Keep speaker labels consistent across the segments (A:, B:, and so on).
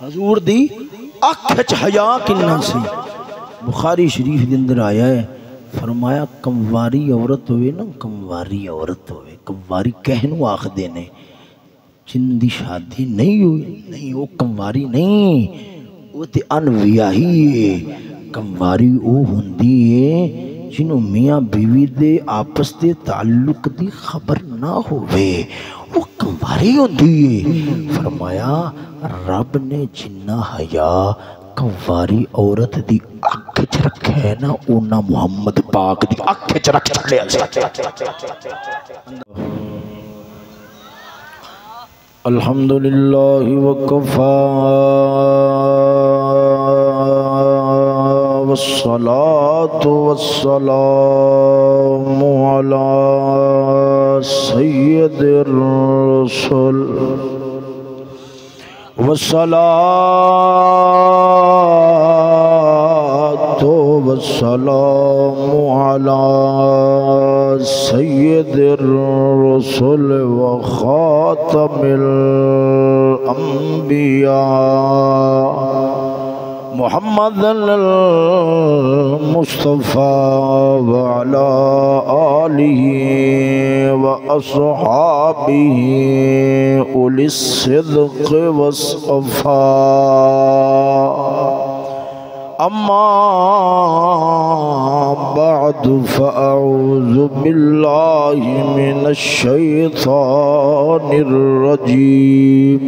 A: हजूर दी अख च हया किन्ना सी। बुखारी शरीफ के अंदर आया है, फरमाया कंवारी औरत होवे ना, कंवारी औरत होवे, कंवारी कहनू आखदे ने जिंदी शादी नहीं हुई, नहीं वो कंवारी नहीं, वो ते अनवियाही है। कंवारी वो हुंदी है जिन्हों मियाँ बीवी दे आपस दे ताल्लुक दी खबर ना होवे, वो कंवारी होंदी है। फरमाया रब ने जिन्ना हया कंवारी औरत दी अख च रखा है ना, उन्ना मुहम्मद पाक दी अख च रख छड़िया। अल्हम्दुलिल्लाह वकफा वस्सलातु वस्सलामु अला सय्यिदिर रसूल वस्सलातु वस्सलामु अला सय्यिदिर रसूल व खातमिल अंबिया मुहम्मदुल मुस्तफ़ा व अला आलिहि व अस्हाबिहि उलिस सिद्क़ वस्सफ़ा। अम्मा बअदु फ़अऊज़ु बिल्लाहि मिनश शैतानिर रजीम।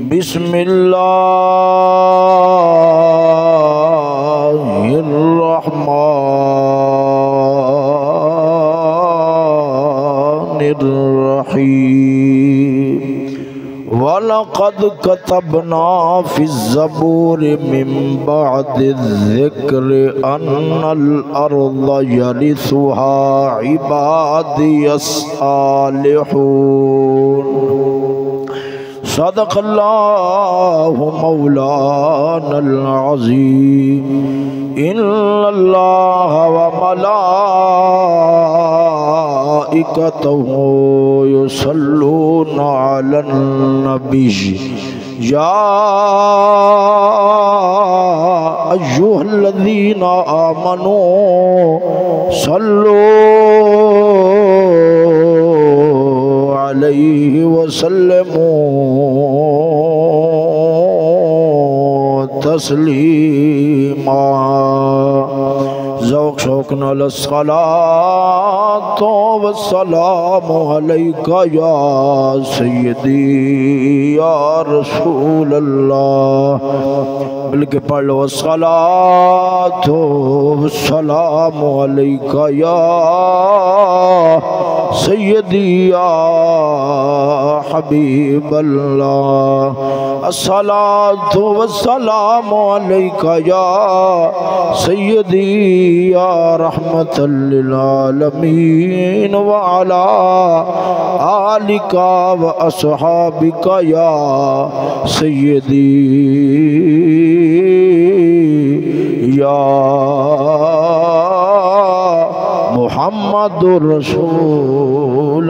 A: बिस्मिल्लाहिर्रहमानिर्रहीम। वलक़द कतबना फ़िज़्ज़बूर मिन बअदिज़्ज़िक्रि अन्नल अर्ज़ यरिसुहा इबादियस सालिहून। सदक़ल्लाहु मौलानल अज़ीम। इन्नल्लाह व मलाइकतहु युसल्लूना अलन नबी या अय्युहल्लज़ीना आमनू सल्लू अलैहि वसल्लमू तस्लीमा। ज़ौक़ शौक़ नाल सलातो वस्सलामु अलैका या सय्यदी या रसूल अल्लाह। मिलके पढ़ लो सलातो वस्सलामु अलैका या सय्यदी या हबीब अल्लाह। अस्सलातु वस्सलामु अलैका या सय्यदी या रहमतल लिल आलमीन व अला आलिका व अस्हाबिका या सय्यदी या मुहम्मदुर रसूलुल्लाह।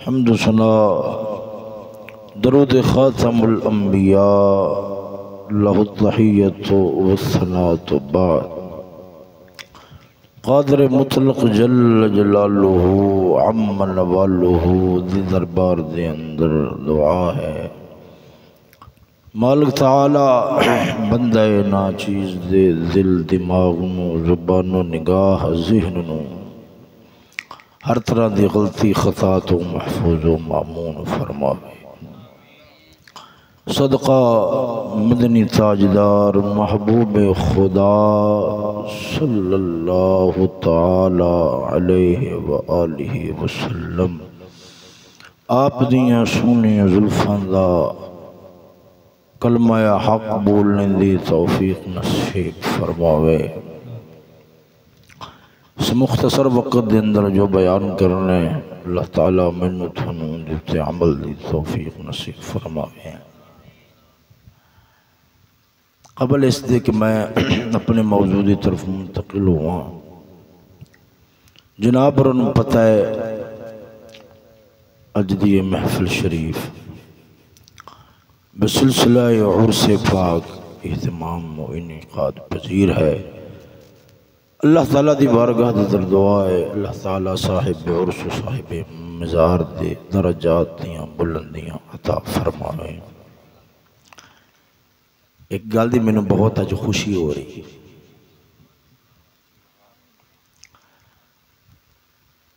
A: हम्द सना दरूद खातमुल अंबिया लहु तहियतु वस्सनातु बाद। क़ादिर मुतलक़ जल्ल जलालुहु अम्मा नवालुहु दी दरबार दे अंदर दुआ है। मालिक ताला बंदा ना चीज़ दे दिल दिमाग नू ज़ुबानो निगाह ज़हन नू हर तरह की गलती खता तो महफूज व मामून फरमावे। सदका मदनी ताजदार महबूब खुदा सल्लल्लाहु ताला अलैहि व आलिहि वसल्लम। आप दियां सोहनियां जुल्फां दा कलमा हक बोलने दी तौफीक नसीब फरमावे। इस मुख्तसर वक़्त के अंदर जो बयान करने अल्लाह ताला मैनू थानू जिते अमल दी तौफीक नसीब फरमावे। कबल इस दे कि मैं अपने मौजूद की तरफ मुंतकिल हुआ, जनाब और पता है अज दी महफिल शरीफ बसिलसिला उर्स पाक एहतमाम व इनेकाद पजीर है। अल्लाह ताला दी बारगाह दी दर दुआ है अल्लाह ताला साहिब उर्स साहिब मज़ार दे दरजात दियां बुलंदियां अता फरमावे। एक गल दी मैनू बहुत अज खुशी हो रही,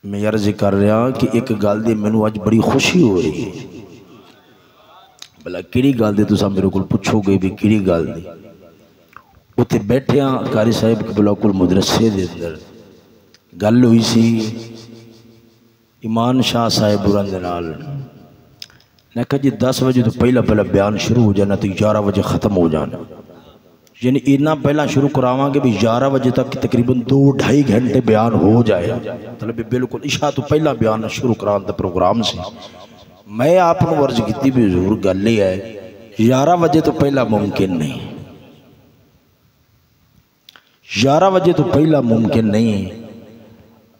A: मैं अर्ज कर रहा कि एक गल दी मैनू अज बड़ी खुशी हो रही है। भला किहड़ी गल दी तुसां मेरे कोल पुछोगे भी किहड़ी गल दी? उत्थे बैठिया कारी साहिब कबला कोल मदरसे दे अंदर गल हुई सी ईमान शाह साहिब बुरां दे नाल। मैं कहा जी 10 बजे तो पहला पहला बयान शुरू हो जाना तो 11 बजे ख़त्म हो जाना, यानी इतना पहला शुरू करावांगे भी 11 बजे तक तकरीबन 2-2.5 घंटे बयान हो जाए। मतलब बिल्कुल इशा तो पहला बयान शुरू कराने का प्रोग्राम से। मैं आपको अर्ज की भी जरूर गल ही है 11 बजे तो पहला मुमकिन नहीं, 11 बजे तो पहला मुमकिन नहीं।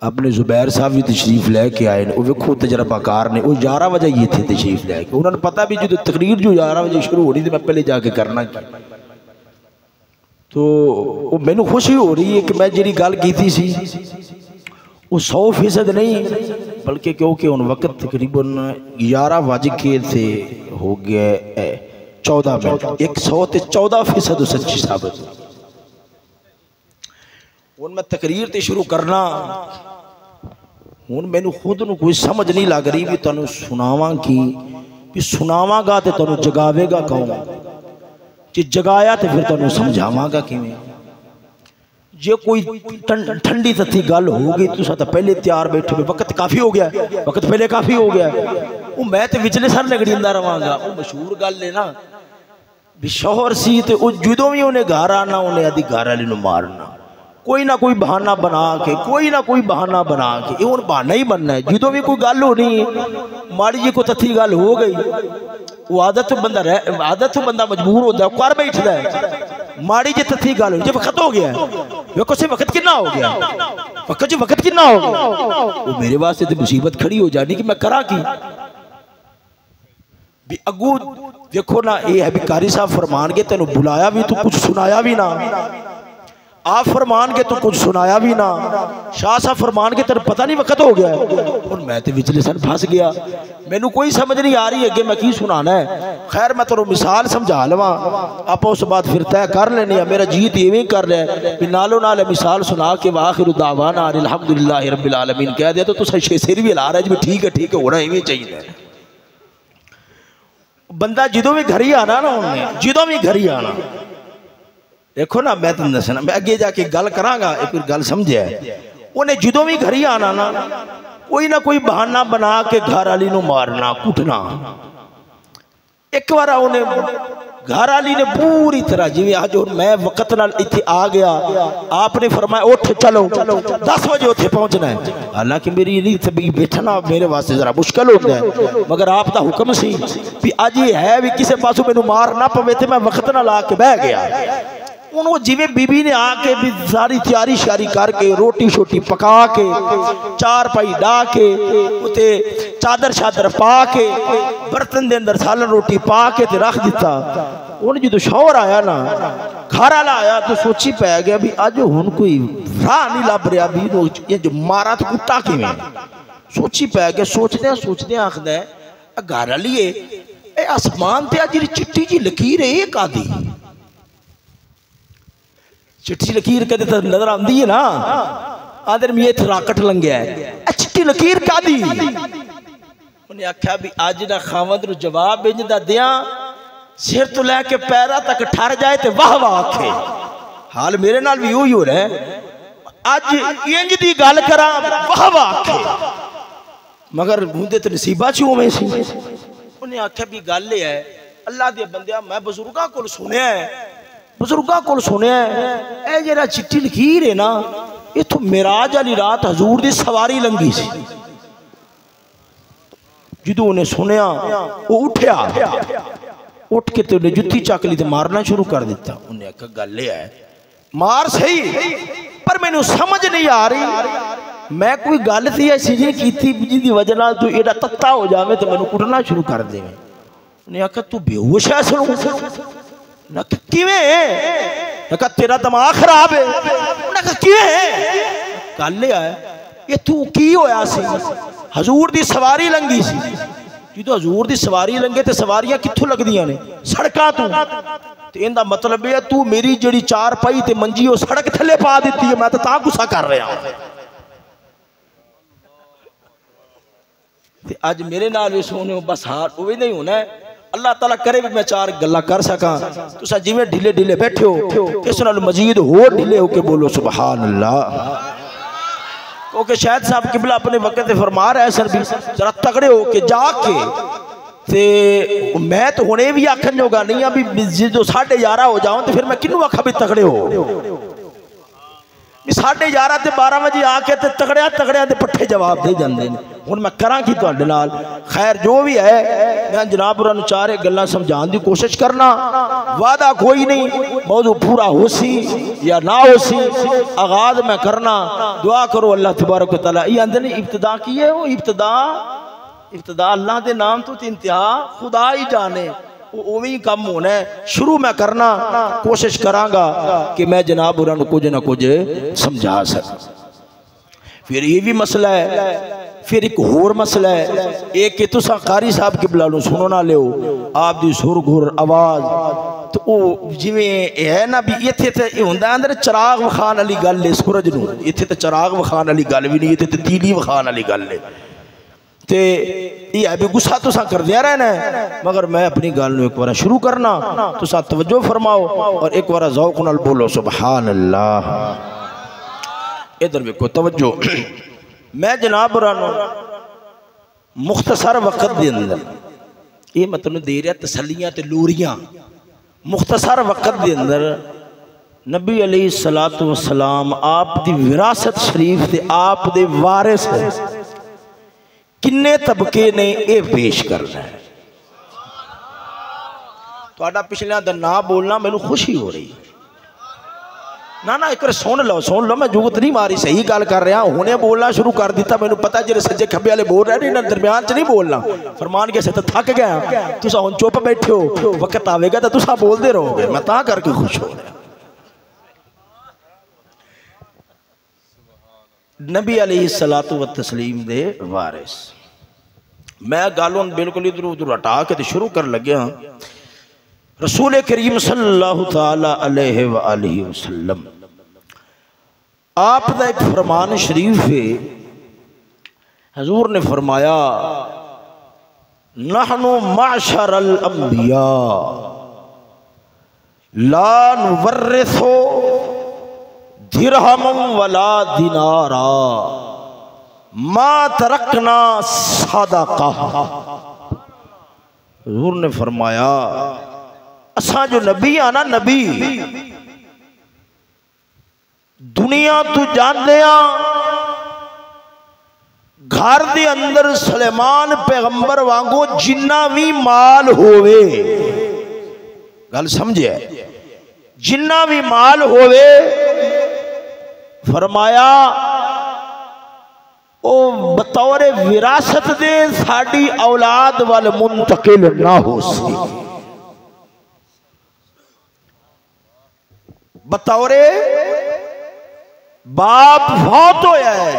A: अपने जुबैर साहब भी तशरीफ लैके आए ने, वो वेखो तजर्बाकार ने, वो 11 बजे ही थे तशरीफ लैके। उन्होंने पता भी जो तकरीर जो 11 बजे शुरू हो रही थी मैं पहले जाके करना क्या। तो वो मैनू खुशी हो रही है कि मैं जी गल की सी वो 100% नहीं, बल्कि क्योंकि उन वक्त तकरीबन 11 बज के थे हो गया 14 मिनट, 114% सच्ची साबित। हूँ मैं तकरीर तो शुरू करना, हूँ मैनू खुद नू कोई समझ नहीं लग रही भी तुहानू सुनावां की, भी सुनावांगा तो तुहानू जगावेगा कौन, जे जगाया तो फिर तुहानू समझावांगा किवें। जे कोई ठंडी तत्थी गल होगी तुसां तो पहले तैयार बैठे हो, वक्त काफ़ी हो गया, वक्त पहले काफ़ी हो गया, वो मैं तो विचले सर लगड़ींदा रवांगा। वो मशहूर गल है ना भी शौहर सी तो जदों भी उन्हें घर आना उन्हें आदि घर वाली नूं मारना, कोई ना कोई बहाना बना के, कोई ना कोई बहाना बना के, ये हूँ बहाना ही बनना है। जदों भी कोई गल होनी माड़ी जी कोई तत्थी गल हो गई, वो आदत बंदा मजबूर होता है कर बैठता है। माड़ी जी तत्थी गल हो, जब वक्त हो गया देखो से वक्त कितना हो गया, वक्त कितना हो गया, वो मेरे वास्ते तो मुसीबत खड़ी हो जानी कि मैं करा की भी अगू। देखो ना ये है भी कारी साहब फरमान के तेन बुलाया भी तू कुछ सुनाया भी ना, आप फरमान के तो कुछ सुनाया भी ना, शाह साहब फरमान के तेरे पता नहीं वक्त हो गया। और मैं तो विचले सन फस गया, मैनू कोई समझ नहीं आ रही अगे मैं की सुनाना है। खैर मैं तेरे मिसाल समझा लवा, आप उस बात फिर तय कर लेने। मेरा जीत इवें कर रहा है नालों नाल मिसाल सुना के आखिर दावाना अल्हम्दुलिल्लाह रब्बिल आलमीन कह दिया तो सिर भी हिला रहा है जी ठीक है होना इवें चाहिए। बंदा जदों भी घर ही आना ना, उन्हें जदों भी घर ही आना, देखो ना मैं तुम दसना, मैं अगे जाके गल करांगा एक गल समझे। उन्हें जदों भी घर ही आना ना कोई बहाना बना के घर वाली नूं मारना कुटना। एक बार उन्हें घर वाली ने पूरी तरह जिवें अज मैं वक्त नाल इत्थे आ गया, आपने फरमाया उठ चलो 10 बजे उत्थे पहुंचना है। हालांकि मेरी नहीं तबी बैठना मेरे वास्ते जरा मुश्किल होता है, मगर आप दा हुक्म सी भी अज ये है भी किसी पासों मैनू मार ना पवे ते मैं वक्त नाल आके बह गया। उन्होंने जिवें बीबी ने आके भी सारी तैयारी श्यारी करके रोटी शोटी पका के चार पाई डा के उते चादर शादर पा के बर्तन दे अंदर सालन रोटी पा के ते रख दिता। उन्हें जो शौहर आया ना घर वाला आया तो सोची पै गया भी अज हुण कोई राह नहीं लभ रहा भी जो मारा तो कुत्ता किवें। सोची पै गया, सोचदे आखदा घर वाली आसमान ते अज चिट्टी जी लकीर है कादी, चिट्टी लकीर कदे तो नजर आती है ना, आदर मी इत्थे राकट लंघिया है चिट्टी लकीर कादी। उन्हें आख्या भी अज ना खावंद नूं जवाब इंजदा दियां सिर तो लैके पैरा तक ठर जाए तो वाह वाह आखे। हाल मेरे नाल भी वही हो रहा है, अज इंज दी गल करा वाह वाह आखे, मगर हुंदे तो नसीबा च उवें सी। उन्हें आख्या भी गल है अल्लाह दे बंदिया मैं बजुर्गां कोल सुनिया है, बजुर्गां कोल सुनिया है जरा चिट्टी लकीर है ना इथों मिराज वाली रात हजूर दी सवारी लंघी सी। जो उन्हें सुनिया वो उठया, उठ के तो उन्हें जुत्ती चक ली तो मारना शुरू कर दिता। उन्हें आख्या गल है मार सही पर मैनू समझ नहीं आ रही मैं कोई गल थी ऐसी जी की जिंदी वजह नाल तू एडा तत्ता हो जावे तो मैनू कुटना शुरू कर देवे। उन्हें आखा तू बेहोश है सुनो ना किवें ना तेरा दिमाग खराब है उन्हें कहा किवें गल है ये तू की होया सी हजूर दी सवारी लंघी सी जो हजूर दी सवारी लंघे तो सवारियां कित्थों लगदियां ने सड़कां तों ते इहदा मतलब है तू मेरी जिहड़ी चार पाई ते मंजी वो सड़क थले पा दी है मैं तो तां गुस्सा कर रहा ते अज मेरे नाल भी सोने बस हाल उवें नहीं होना है अल्लाह ताला करे भी मैं चार गल्लां कर सकां तुसां जिवें ढिले ढिले बैठे हो इस नाल मजीद होर ढिले होके बोलो सुभान अल्लाह क्योंकि शायद साहब किबला अपने वक्त से फरमा रहा है सर भी जरा तगड़े हो के जाके ते मैं तो हुणे भी आखन जोगा नहीं अभी जो 11:30 हो जाऊं तो फिर मैं किन्नू आखा भी तगड़े हो 11:30 ते 12 बजे आके ते तगड़िया ते पट्ठे जवाब दे जाते हैं हुण मैं करा की तुहाडे नाल खैर जो भी है मैं जनाब उन्होंने चार गल्लां समझाने की कोशिश करना वादा कोई नहीं मौजू पूरा हो सी या ना हो सी आगाज मैं करना दुआ करो अल्लाह तबारक व तआला ये आंदे ने इब्तिदा की है वो इब्तिदा अल्लाह के नाम तो इंतहा खुदा ही जाने उवें ही कम होना है शुरू मैं करना कोशिश करांगा कि मैं जनाब उन्होंने कुछ ना कुछ समझा सका फिर ये भी मसला है फिर एक होर मसला है एक कि तुसा कारी साहब की बुला लो सुनो ना लो आप दी सुर घुर आवाज तो वो जिवें है ना भी इत्थे ते हुंदा अंदर चिराग विखाण वाली गल है सूरज नूं इत्थे ते चिराग विखाण वाली गल भी नहीं इत्थे ते तीली विखाण वाली गल है ते ये है भी गुस्सा तुसा करदिया रहना है मगर मैं अपनी गल नूं एक बार शुरू करना तुसा तवज्जो फरमाओ और एक बार ज़ौक़ नाल बोलो सुभान अल्लाह इधर देखो तवज्जो मैं जनाब मुख्तसर वक्त के अंदर ये मतलब दे रहा तसलियां ते लूरियां मुख्तसर वक्त के अंदर नबी अलैहिस्सलातु वस्सलाम आप दी विरासत शरीफ ते आप दे वारिस किन्ने तबके ने ये पेश करना है तुहाडा पिछलियां दा ना बोलना मैनू खुशी हो रही ना ना एक सुन लो मैं जुगत नहीं मारी सही गल कर रहा हुणे बोलना शुरू कर दिता मैनू पता जेरे सज्जे खब्बे वाले बोल रहे हैं दरम्यान च नहीं बोलना फरमान के तो थक गया तुसा हुण चुप बैठे हो वक्त आवेगा तो तुसा बोलते रहोगे मैं तां करके खुश हो रहा नबी अलैहिस्सलातु व तस्लीम दे वारिस मैं गल हुण बिल्कुल इधर उधर हटा के तो शुरू कर लग्या रसूल करीम सल्लल्लाहु ताला अलैहि व आलिहि वसल्लम आप दा एक फरमान शरीफ है हजूर ने फरमाया नहनु माशरल अंबिया ला नुवर्रिसु दिरहम वला दिनारा मा तरकना सदका हजूर ने फरमाया असा जो नबी आना नबी दुनिया तू जानते घर दे अंदर सुलेमान पैगंबर वांगो जिन्ना भी माल होवे गल समझे जिन्ना भी माल होवे फरमाया ओ बतौर विरासत दे साड़ी औलाद वाल मुंतकिल ना हो सी बतौरे बाप फौत होया है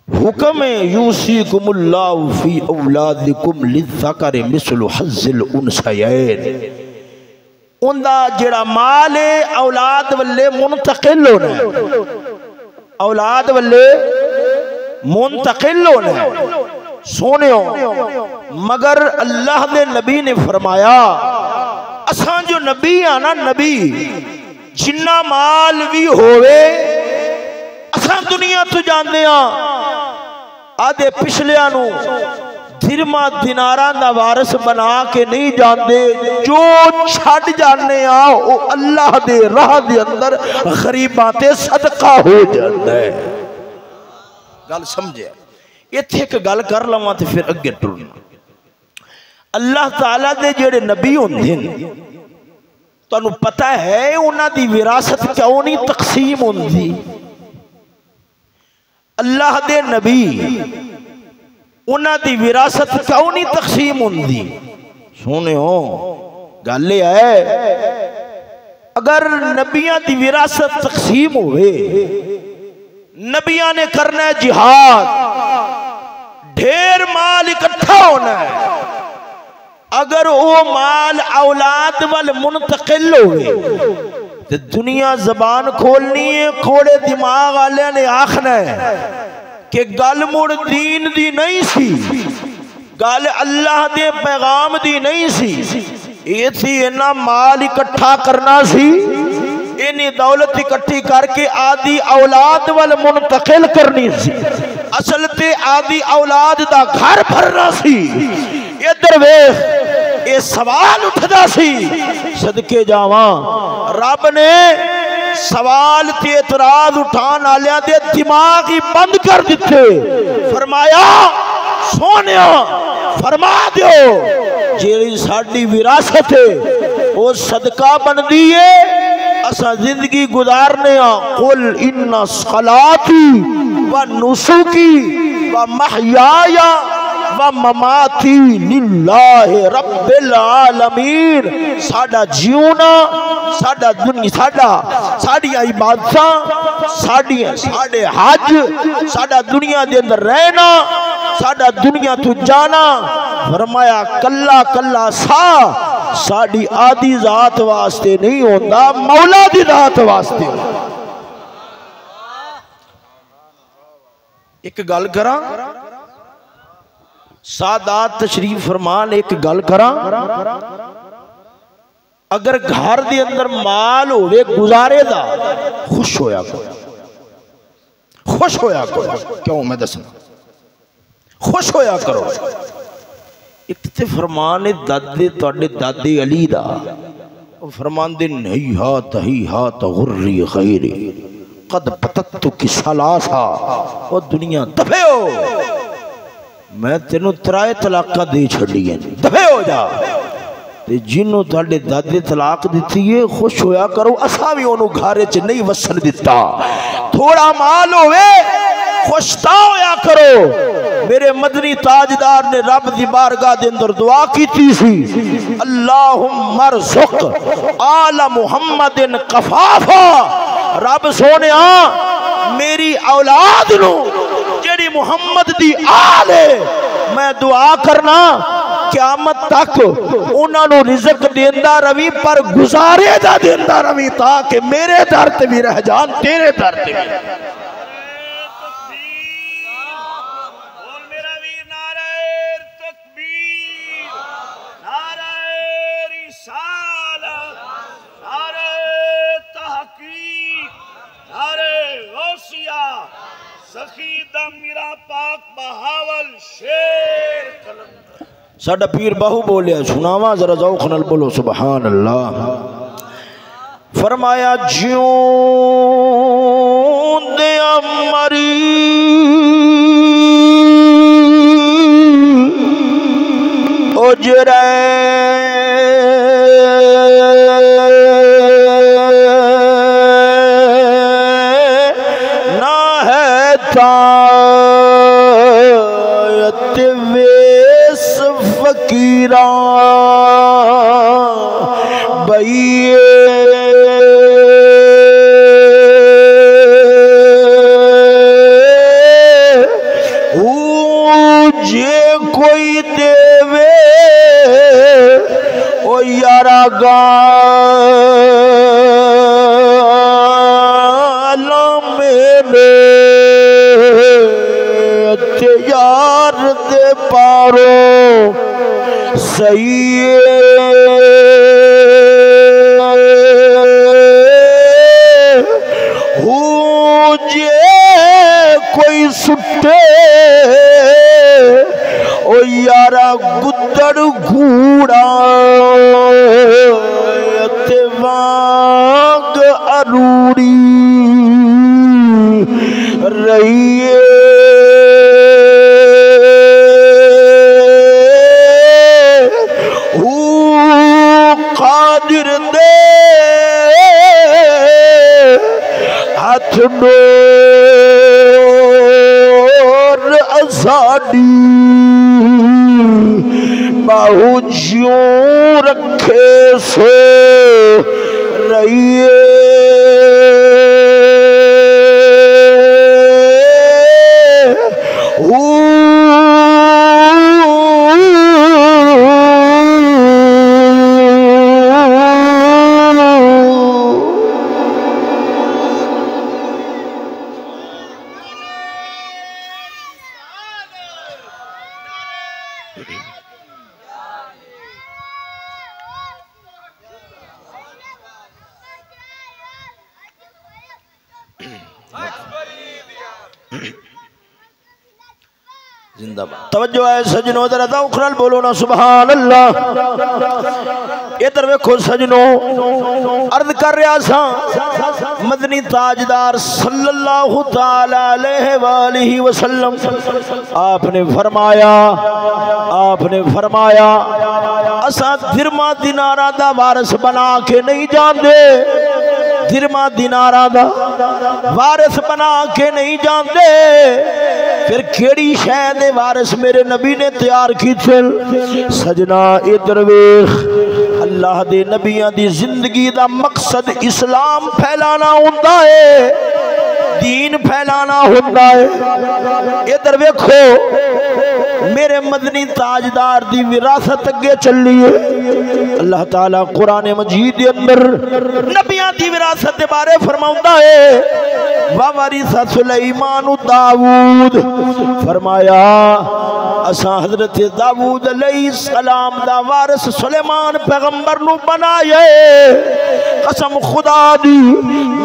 A: हुक्म यूसीकुमुल्लाहु फी औलादिकुम लिज़्ज़करि मिस्लु हज़्ज़िल उनसयैन उनदा जेड़ा माल है औलाद वल्ले मुंतकिल होना है औलाद वल्ले मुंतकिल होना है सोनियो मगर अल्लाह दे नबी ने फरमाया असा जो नबी आना नबी जिन्ना माल भी होवे असा दुनिया तो जानते आधे पिछलिया दिरमा दिनारा दा वारिस बना के नहीं जानते जो छड़ जाने वो अल्लाह दे राह दे अंदर गरीबां ते सदका हो जाता है गल समझे इत्थे एक गल कर लवां ते फिर अगे टुरना अल्लाह ताला दे जेड़े नबी होंदे ने तुहानू पता है उन्हां दी विरासत क्यों नहीं तकसीम होंदी अल्लाह दे नबी उन्हां दी विरासत क्यों नहीं तकसीम होंदी सोने हो गल है, अगर नबियां की विरासत तकसीम होवे, नबियां ने करना है जिहाद, ढेर माल इकट्ठा होना है, अगर वो माल औलाद वाल मुंतकिल होवे तो दुनिया जबान खोलनी है, खोड़े दिमाग वाले ने आखना है कि गल मुड़ दीन दी नहीं सी, गल अल्लाह दे पैगाम दी नहीं सी, ये थी इन्ना माल इकट्ठा करना सी, इन्नी दौलत इकट्ठी करके आदि औलाद वाल मुंतकिल करनी सी, असल ते आदि औलाद दा घर भरना सी। इधर वेख ये सवाल उठदा सी, सदके जावा रब ने सवाल ते एतराज उठान वालियां दे दिमाग ही बंद कर दिते। फरमाया सोनिया फरमा दो जेड़ी साडी विरासत है वो सदका बनदी है, असा जिंदगी गुजारने कुल इन्ना सलाती व नुसुकी व महयाया व ममाती लिल्लाहि रब्बिल आलमीन। साडा जीवना, साडा दुनिया, साडियां इबादतां, साडे हज, साडा दुनिया दे अंदर रहना, साडा दुनिया तू जाना, फरमाया कल्ला कल्ला साडी आदि जात वास्ते नहीं होता, मौला दी जात वास्ते। एक गल करा, सादात तशरीफ फरमान, एक गल करा, अगर घर दे अंदर माल होवे गुजारे दा, खुश होया करो, खुश होया करो। क्यों मैं दसना, खुश होया करो। एक ते फरमान है दादे तुहाडे दादे अली दा, फरमांदे नहीं हात गुर्री खैरी कद पततु की सलासा। ओ दुनिया दफे हो, मैं तेनों त्राए तलाका दे छड़ियां, दफे हो जा। ते जिन्हों तुहाडे दादे तलाक दिती है खुश होया करो, असा भी ओनू घर च नहीं वसन दिता। थोड़ा माल होवे खुशता होया करो। मेरे मदनी ताजदार ने रब दी बारगाह दे अंदर दुआ की सी, अल्लाहुम्मा रज़ुक आला मुहम्मदिन कफाफा। रब सोनिया मेरी औलाद नू जेड़ी मुहम्मद दी आल है, मैं दुआ करना क़यामत तक उन्होंने रिज़्क देंदा रवी, पर गुजारे दा देंदा रवी, ताकि मेरे दर ते भी रह जान, तेरे दर ते भी। साडा पीर बाहू बोलिया, सुनावा जरा ज़ौक़ नाल बोलो सुभान अल्लाह। फरमाया जिऊंदे मरी उजरे ना है तायत वेस फकीरा बइए जे कोई देवे ओ यारा गाला मेरे यार दे पारो सही जे कोई सुटे ओ यारा गुदड़ घूड़ा ते वांग अरूड़ी रहिए कादिर दे हाथ डोर असाडी बाहू यूं रखे सो रहिए तवज्जो है सजनों, जरा उखरल बोलो ना सुभान अल्लाह। इधर वेखो सजनों, अर्ज कर रहा सा मदनी ताजदार सल्लल्लाहु ताला अलैहि वसल्लम आपने फरमाया असा दिरमा दिनारा दा वारिस बना के नहीं जाते, दिरमा दिनारा दा वारिस बना के नहीं जाते, फिर केड़ी शै दे वारिस मेरे नबी ने तैयार कीते। सजना इधर वेख, अल्लाह दे नबियां दी जिंदगी दा मकसद इस्लाम फैलाना हुंदा है, दीन फैलाना हुंदा है। इधर वेखो मेरे मदनी ताजदार दी विरासत अगे चली है। अल्लाह ताला कुरान मजीद दे अंदर नबियां दी विरासत दे बारे फरमाउंदा है। वारिसा सुलेमान दाऊद, फरमाया असा हजरत दाऊद अलैहिस्सलाम दा वारिस सुलेमान पैगंबर नु बनाया। कसम खुदा दी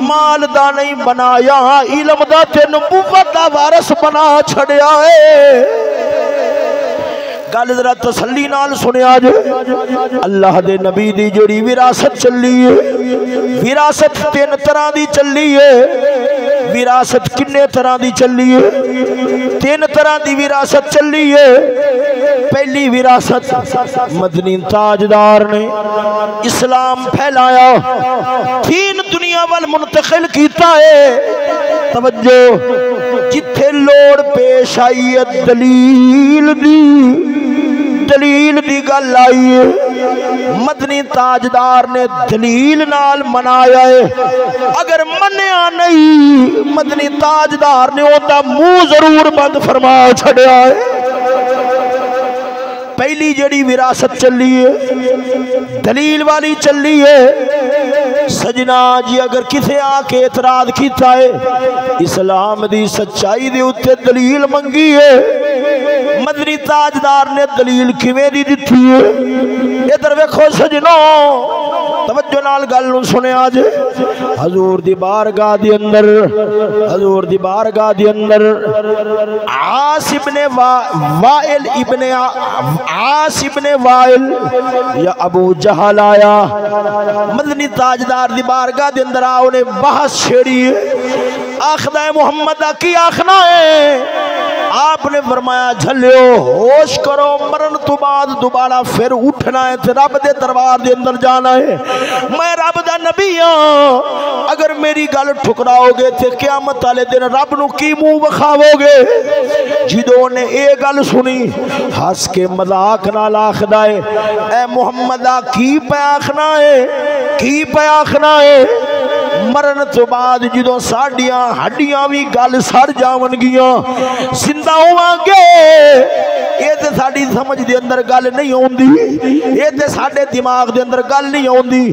A: माल दा नहीं बनाया, इल्म दा ते नबूवत दा वारिस बना छड़िया है। गल जरा तसल्ली नाल सुनिया जे, अल्लाह दे नबी दी जेड़ी विरासत चली है, विरासत तीन तरह दी चली है। विरासत किन्ने तरह दी चली है? तीन तरह दी विरासत चली है। पहली विरासत मदनी ताजदार ने इस्लाम फैलाया, तीन दुनिया वाल मुंतकिल कीता है। तवज्जो, जिथे लोड़ पेश आई है दलील दी गल आई है, मदनी ताजदार ने दलील नाल मनाया है। अगर मन्या नहीं, मदनी ताजदार ने ओदा मुंह जरूर बंद फरमा छड़िया है। पहली जड़ी विरासत चली है दलील वाली चली है। सजना जी अगर किसे आके एतराज किया है, इस्लाम दी सच्चाई दे उत्ते दलील मंगी है, मदनी ताजदार ने दलील किवें दी दिती है? इधर वेखो सजनो, तवज्जो नाल गल नूं सुनिया जे। हजूर दी बारगाह दे अंदर, हजूर दी बारगाह दे अंदर आस इब्ने वाइल इब्ने आस इब्ने वाइल या अबू जहल आया। मदनी ताजदार दी बारगाह दे अंदर आओ ने बहस छेड़ी है। आखदा है मुहम्मद दा की आखना है? आपने फरमाया झल्लियो, होश करो, मरण तो बाद दोबारा फिर उठना है ते रब दे दरबार दे अंदर जाना है। मैं रब दा नबी हां, अगर मेरी गल ठुकराओगे ते क़यामत वाले दिन रब नूं की मुंह विखावोगे? जिदों ने ये गल सुनी, हस के मजाक नाल आखदा है, ए मुहम्मद की पे आखना है, की पे आखना है? मरण तो बाद जो साडियां हड्डियां भी गल सड़ जावनगियां, जिंदा होवांगे, ये ते साडी समझ दे अंदर गल नहीं आउंदी, ये ते साडे दिमाग दे अंदर गल नहीं आउंदी।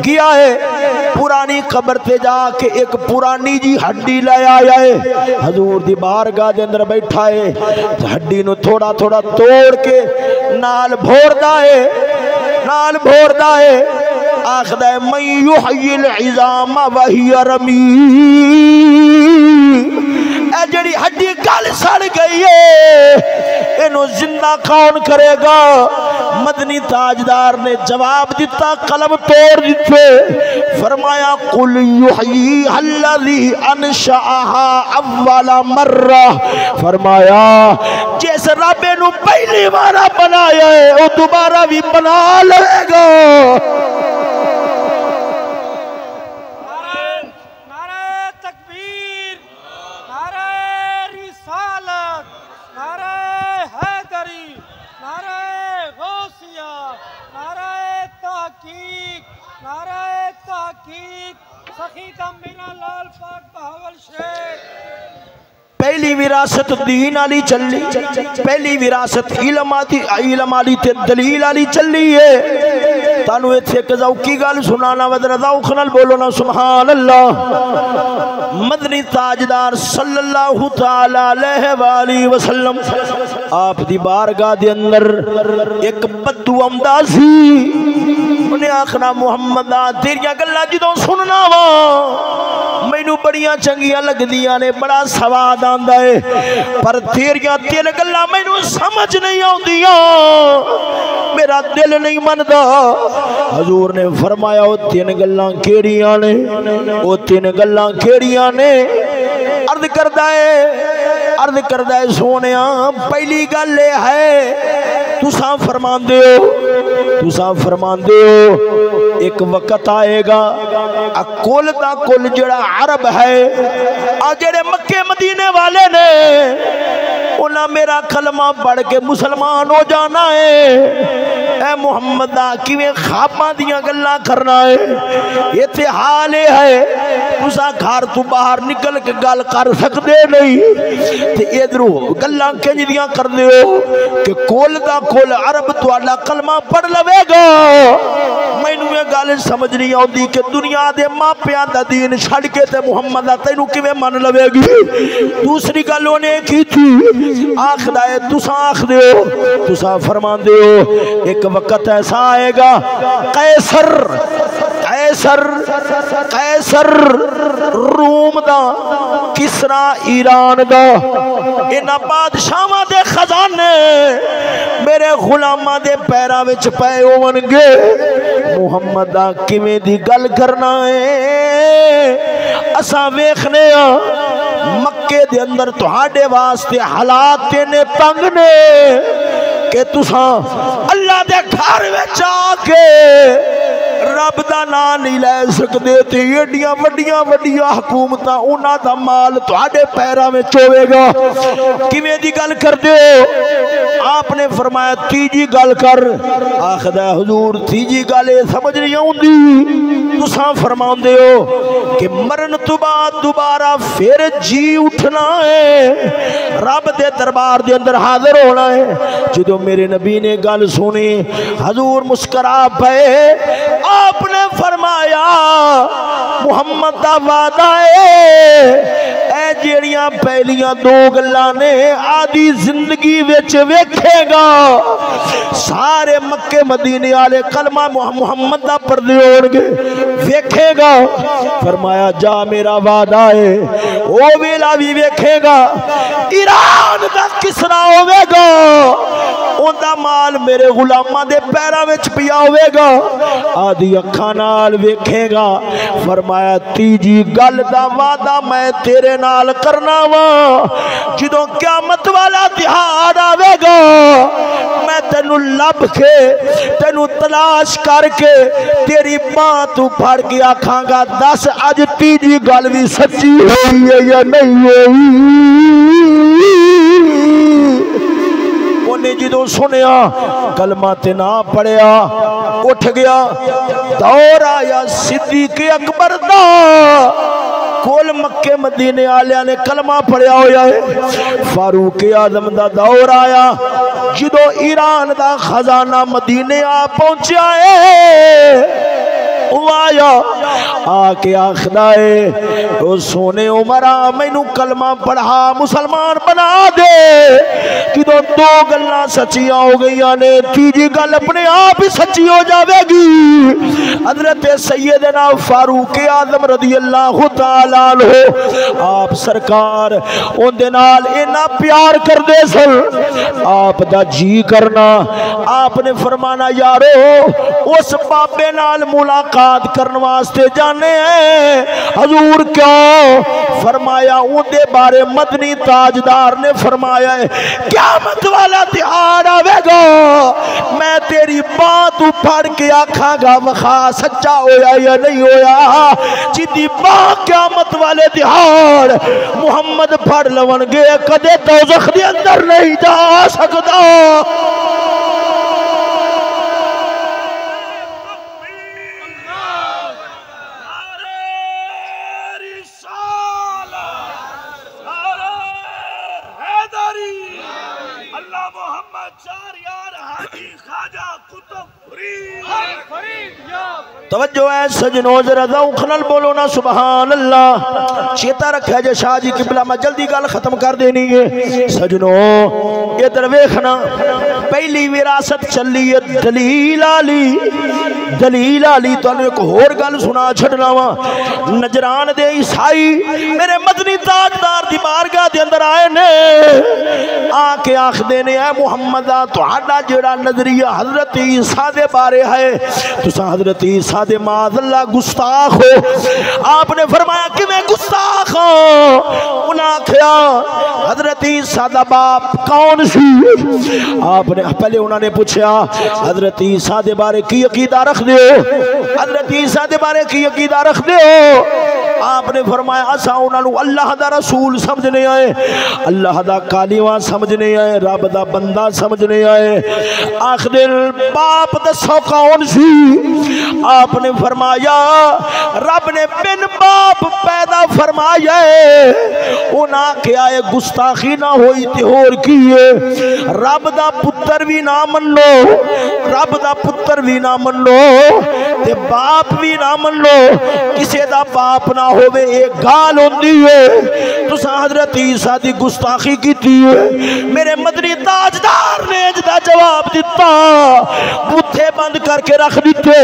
A: किया है? पुरानी कब्र ते जाके एक पुरानी जी हड्डी ले आया है, हजूर दी बारगाह दे अंदर बैठा है, हड्डी नूं थोड़ा थोड़ा तोड़ के नाल भोरदा है, नाल भोरदा है। आखदा है मैं युहयिल इज़ामा वहिया रमीम, ए जड़ी हड्डी गल सड़ गई है, इनू जिंदा कौन करेगा? मदनी ताजदार ने जवाब दिता, कलम तोड़ दिते, फरमाया कुल युहयी अल्लज़ी अनशअहा अव्वला मर्रा, फरमाया जिस रब नू पहली बार बनाया है वो दोबारा भी बना लेगा।
B: नारे हैदरी, नारे गौसिया।
A: पहली विरासत दीन आली चली, पहली विरासत इलम आली ते दलील आली चली है। तानू इत्थे एक ज़ौकी गल सुनाना वदरा ज़ौक़ नाल बोलो ना सुभान अल्लाह। मदनी ताजदार सल्लल्लाहु तआला अलैहि वसल्लम आप दी बारगाह दे अंदर एक बद्दू आंदा सी। उन्हें आखना मुहम्मद तेरियां गल्लां जदों सुनना वा मैनू बड़ियां चंगियां लगदियां ने, बड़ा स्वाद आंदा है, पर तेरियां तीन गल्लां मैनू समझ नहीं आउंदियां, मेरा दिल नहीं मनदा। हजूर ने फरमाया वो तीन गल्लां केड़ियां ने? वो तीन गल्लां केड़ियां ने? अर्ज करदा है सोनिया पहली गल है तुसा फरमांदे हो एक वक्त आएगा कुल दा कुल जड़ा अरब है आ जेड़े मक्के मदीने वाले ने उन्हें मेरा कलमा पढ़ के मुसलमान हो जाना है। ए मुहम्मद किवें ख्वाबां दियां गल्लां करना है? इत्थे हाल है तुसा घर तो बाहर निकल के गल कर सकदे नहीं ते इधरों गल्लां किंज दियां करदे हो कि कुल दा कुल अरब तुहाडा कलमा पढ़ लवेगा। मैनू ये गल समझ नहीं आती कि दुनिया दे मापियां दा दीन छड़ के ते मुहम्मद दा तैनू किवें मन लवेगी। दूसरी गल उन्हें की थी आखदा है तुसा आखदे हो तुसा फरमांदे हो एक वक्त ऐसा आएगा कैसर रूम दा किसरा ईरान दा इन्हां बादशाहां दे खजाने मेरे गुलामां दे पैरां विच पए होवणगे। मुहम्मद दा किवें दी गल करना है? असां वेखने मक्के दे अंदर तुहाडे वास्ते हालात ने तंग ने कि तुसा अल्लाह दे घर विच आके रब दा नाम नहीं लै सकदे ते एडियां वड्डियां हुकूमतां उन्हां दा माल तुहाडे पैरां विच होवेगा। किवें दी गल करदे हो? आपने फरमाया तीजी गल कर। आखदा हुजूर तीजी गल समझ नहीं आउंदी। तुसां फरमांदे हो कि मरन तो बाद दोबारा फिर जी उठना है, रब दे दरबार दे अंदर हाजिर होना है। जो मेरे नबी ने गल सुनी हजूर मुस्करा पे। आपने फरमाया मुहम्मद दा वादा है जेड़ियां पहलियां दो गल्लां ने आदि जिंदगी विच वेखेगा सारे मक्के मदीने वाले कलमा मुहम्मद दा पढ़दे होणगे वेखेगा। फरमाया जा मेरा वादा है ओ वेला भी वेखेगा। ईरान दा किसरा होवेगा उनका माल मेरे गुलामां दे पैरां विच पिया होवेगा आदि अखां नाल वेखेगा। फरमाया तीजी गल दा वादा मैं तेरे नाल करना वा जदों क़यामत वाला दिहाड़ आवेगा मैं तेनू लभ के तेनू तलाश करके तेरी बांह तू फड़ के आखांगा दस अज तीजी गल भी सच्ची होई है या नहीं होई। उन्हें जो सुनिया कलमा ते ना पढ़िया उठ गया दौर आया सिद्दीक़ अकबर दा कोल मक्के मदीने आलिया ने कलमा पढ़िया होया है। फारूक आजम दा दौर आया जो ईरान दा खजाना मदीने आ पहुंचा है आया आके आखदा है ओ सोने उमरा मैनू कलमा पढ़ा मुसलमान बना दे। जो दो गल्लां सच्चियां हो गई ने तीजी गल अपने आप ही सच्ची हो जाएगी। हजरत सैयदना फारूक आजम रज़ी अल्लाह तआला अन्हु आप सरकार उनदे नाल इन्ना प्यार करदे सन आप दा जी करना। आपने फरमाना यारो उस बाबे नाल मुलाकात करने वास्ते जाने हैं। हजूर क्यों? फरमाया उनके बारे मदनी ताजदार ने फरमाया है क़यामत वाला दिहाड़ आवेगा मैं तेरी बांह तू फड़ के आखांगा वखा सच्चा होया या नहीं होया। जिदी बांह क़यामत वाले दिहाड़ मुहम्मद फड़ लवणगे कदे दोज़ख दे अंदर नहीं जा सकता। तवज्जो है सजनो, जरा ज़ौक़ बोलो ना सुभान अल्लाह। चेता रखा जे शाह जी किबला, मैं जल्दी गल खत्म कर देनी है। सजनो इधर वेखना, पहली विरासत चली है दलील आली। दलील आली तो एक होर गल सुना छड़ना वा। नजरान दे ईसाई मेरे मदनी ताजदार दी बारगाह दे अंदर आए ने, आके आखदे ने ऐ मुहम्मद तुहाडा जेड़ा नजरिया हजरत ईसा दे बारे है, तुसा हजरत ईसा दे माज़अल्लाह गुस्ताख हो। आपने फरमाया कि मैं गुस्ताख हूं। उन्हें आख्या हजरत ईसा दा बाप कौन सी? आपने पहले उन्होंने पूछा हजरत ईसा दे बारे की अकीदा रख दे हो, हजरत ईसा दे बारे की अकीदा रख दे हो। आपने फरमाया असा उन्होंने अल्लाह दा रसूल समझने आए, अल्लाह दा कालीवा समझने आए, रब दा बंदा समझने आए। आखिर बाप दसो कौन सी? आपने फरमाया रब ने बिन बाप पैदा फरमाया। उन्हें क्या है गुस्ताखी ना होई ते होर की है? रब दा पुत्र भी ना मनो, रब दा पुत्र भी ना मनो ते बाप भी ना मनो, किसी दा बाप ना होवे एक गाल होंदी है। तुसा हजरत ईसा दी गुस्ताखी की है। मेरे मदनी ताजदार ने इसदा जवाब दिता, बूथे बंद करके रख दिते।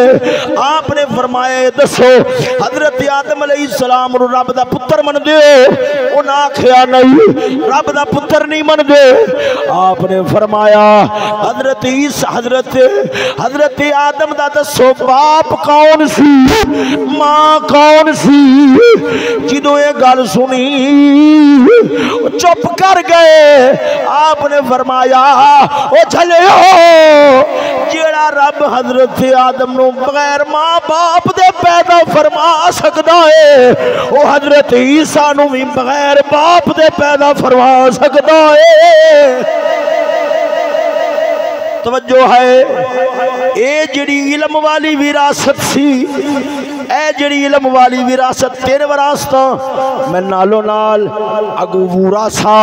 A: आपने फरमाया दसो हजरत आदम अलैहिस्सलाम नूं रब दा पुत्र मनदे हो? उन्हें आख्या नहीं, रब दा पुत्र नहीं मनदे। आपने फरमाया हजरत ईसा हजरत आदम दा दसो बाप कौन सी, मां कौन सी? जिदों ये गल सुनी चुप कर गए। आपने फरमाया ओ झलियो, जेड़ा रब हजरत आदम नूं बगैर मां बाप दे पैदा फरमा सकदा है, ओ हजरत ईसा नूं भी बगैर बाप दे पैदा फरमा सकदा है। तवज्जो है, ए जिहड़ी इल्म वाली विरासत सी, ए जिहड़ी इल्म वाली विरासत तेरे वरासत मैं नालो नाल अगू वरासा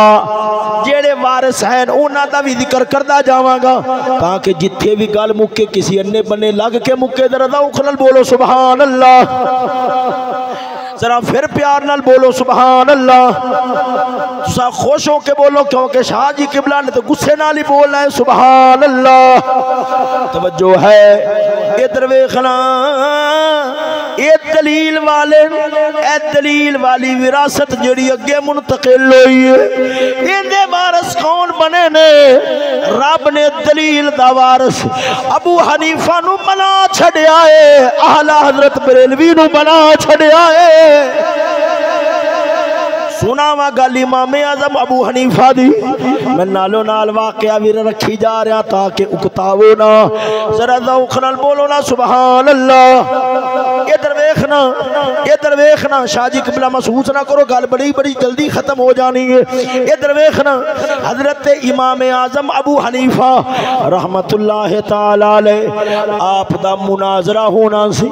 A: जेड़े वारिस हैं उन्हां दा भी जिक्र करदा जावांगा, ताकि जिथे भी गल मुके किसी अन्ने बन्ने लग के मुके। जरा ज़ौक़ नाल बोलो सुभान अल्लाह। जरा फिर प्यार नाल बोलो सुभान अल्लाह। तुसा खुश हो के बोलो, क्योंकि शाह जी किबला ने तो गुस्से नाल ही बोलना है सुभान अल्लाह। तवज्जो है, इधर वेखना, ये दलील वाले ए दलील वाली विरासत जिहड़ी अगे मुंतकिल होई है, इहदे वारिस कौन बने ने? रब ने दलील दा वारिस अबू हनीफा नूं बना छड़िया है, आला हजरत बरेलवी नूं बना छड़िया है। सुना वा गल इमाम आजम अबू हनीफा दी, मैं नालो नाल वाकया भी रखी जा रहा ताकि उकतावो ना। जरा ज़ौक़ नाल बोलो ना सुभान अल्लाह। इधर वेखना, इधर वेखना, शाह जी किबला महसूस ना करो, गल बड़ी बड़ी जल्दी खत्म हो जानी है। इधर वेखना, हजरत इमाम आजम अबू हनीफा रहमतुल्लाह ताला अलैह आप दा मुनाजरा होना सी।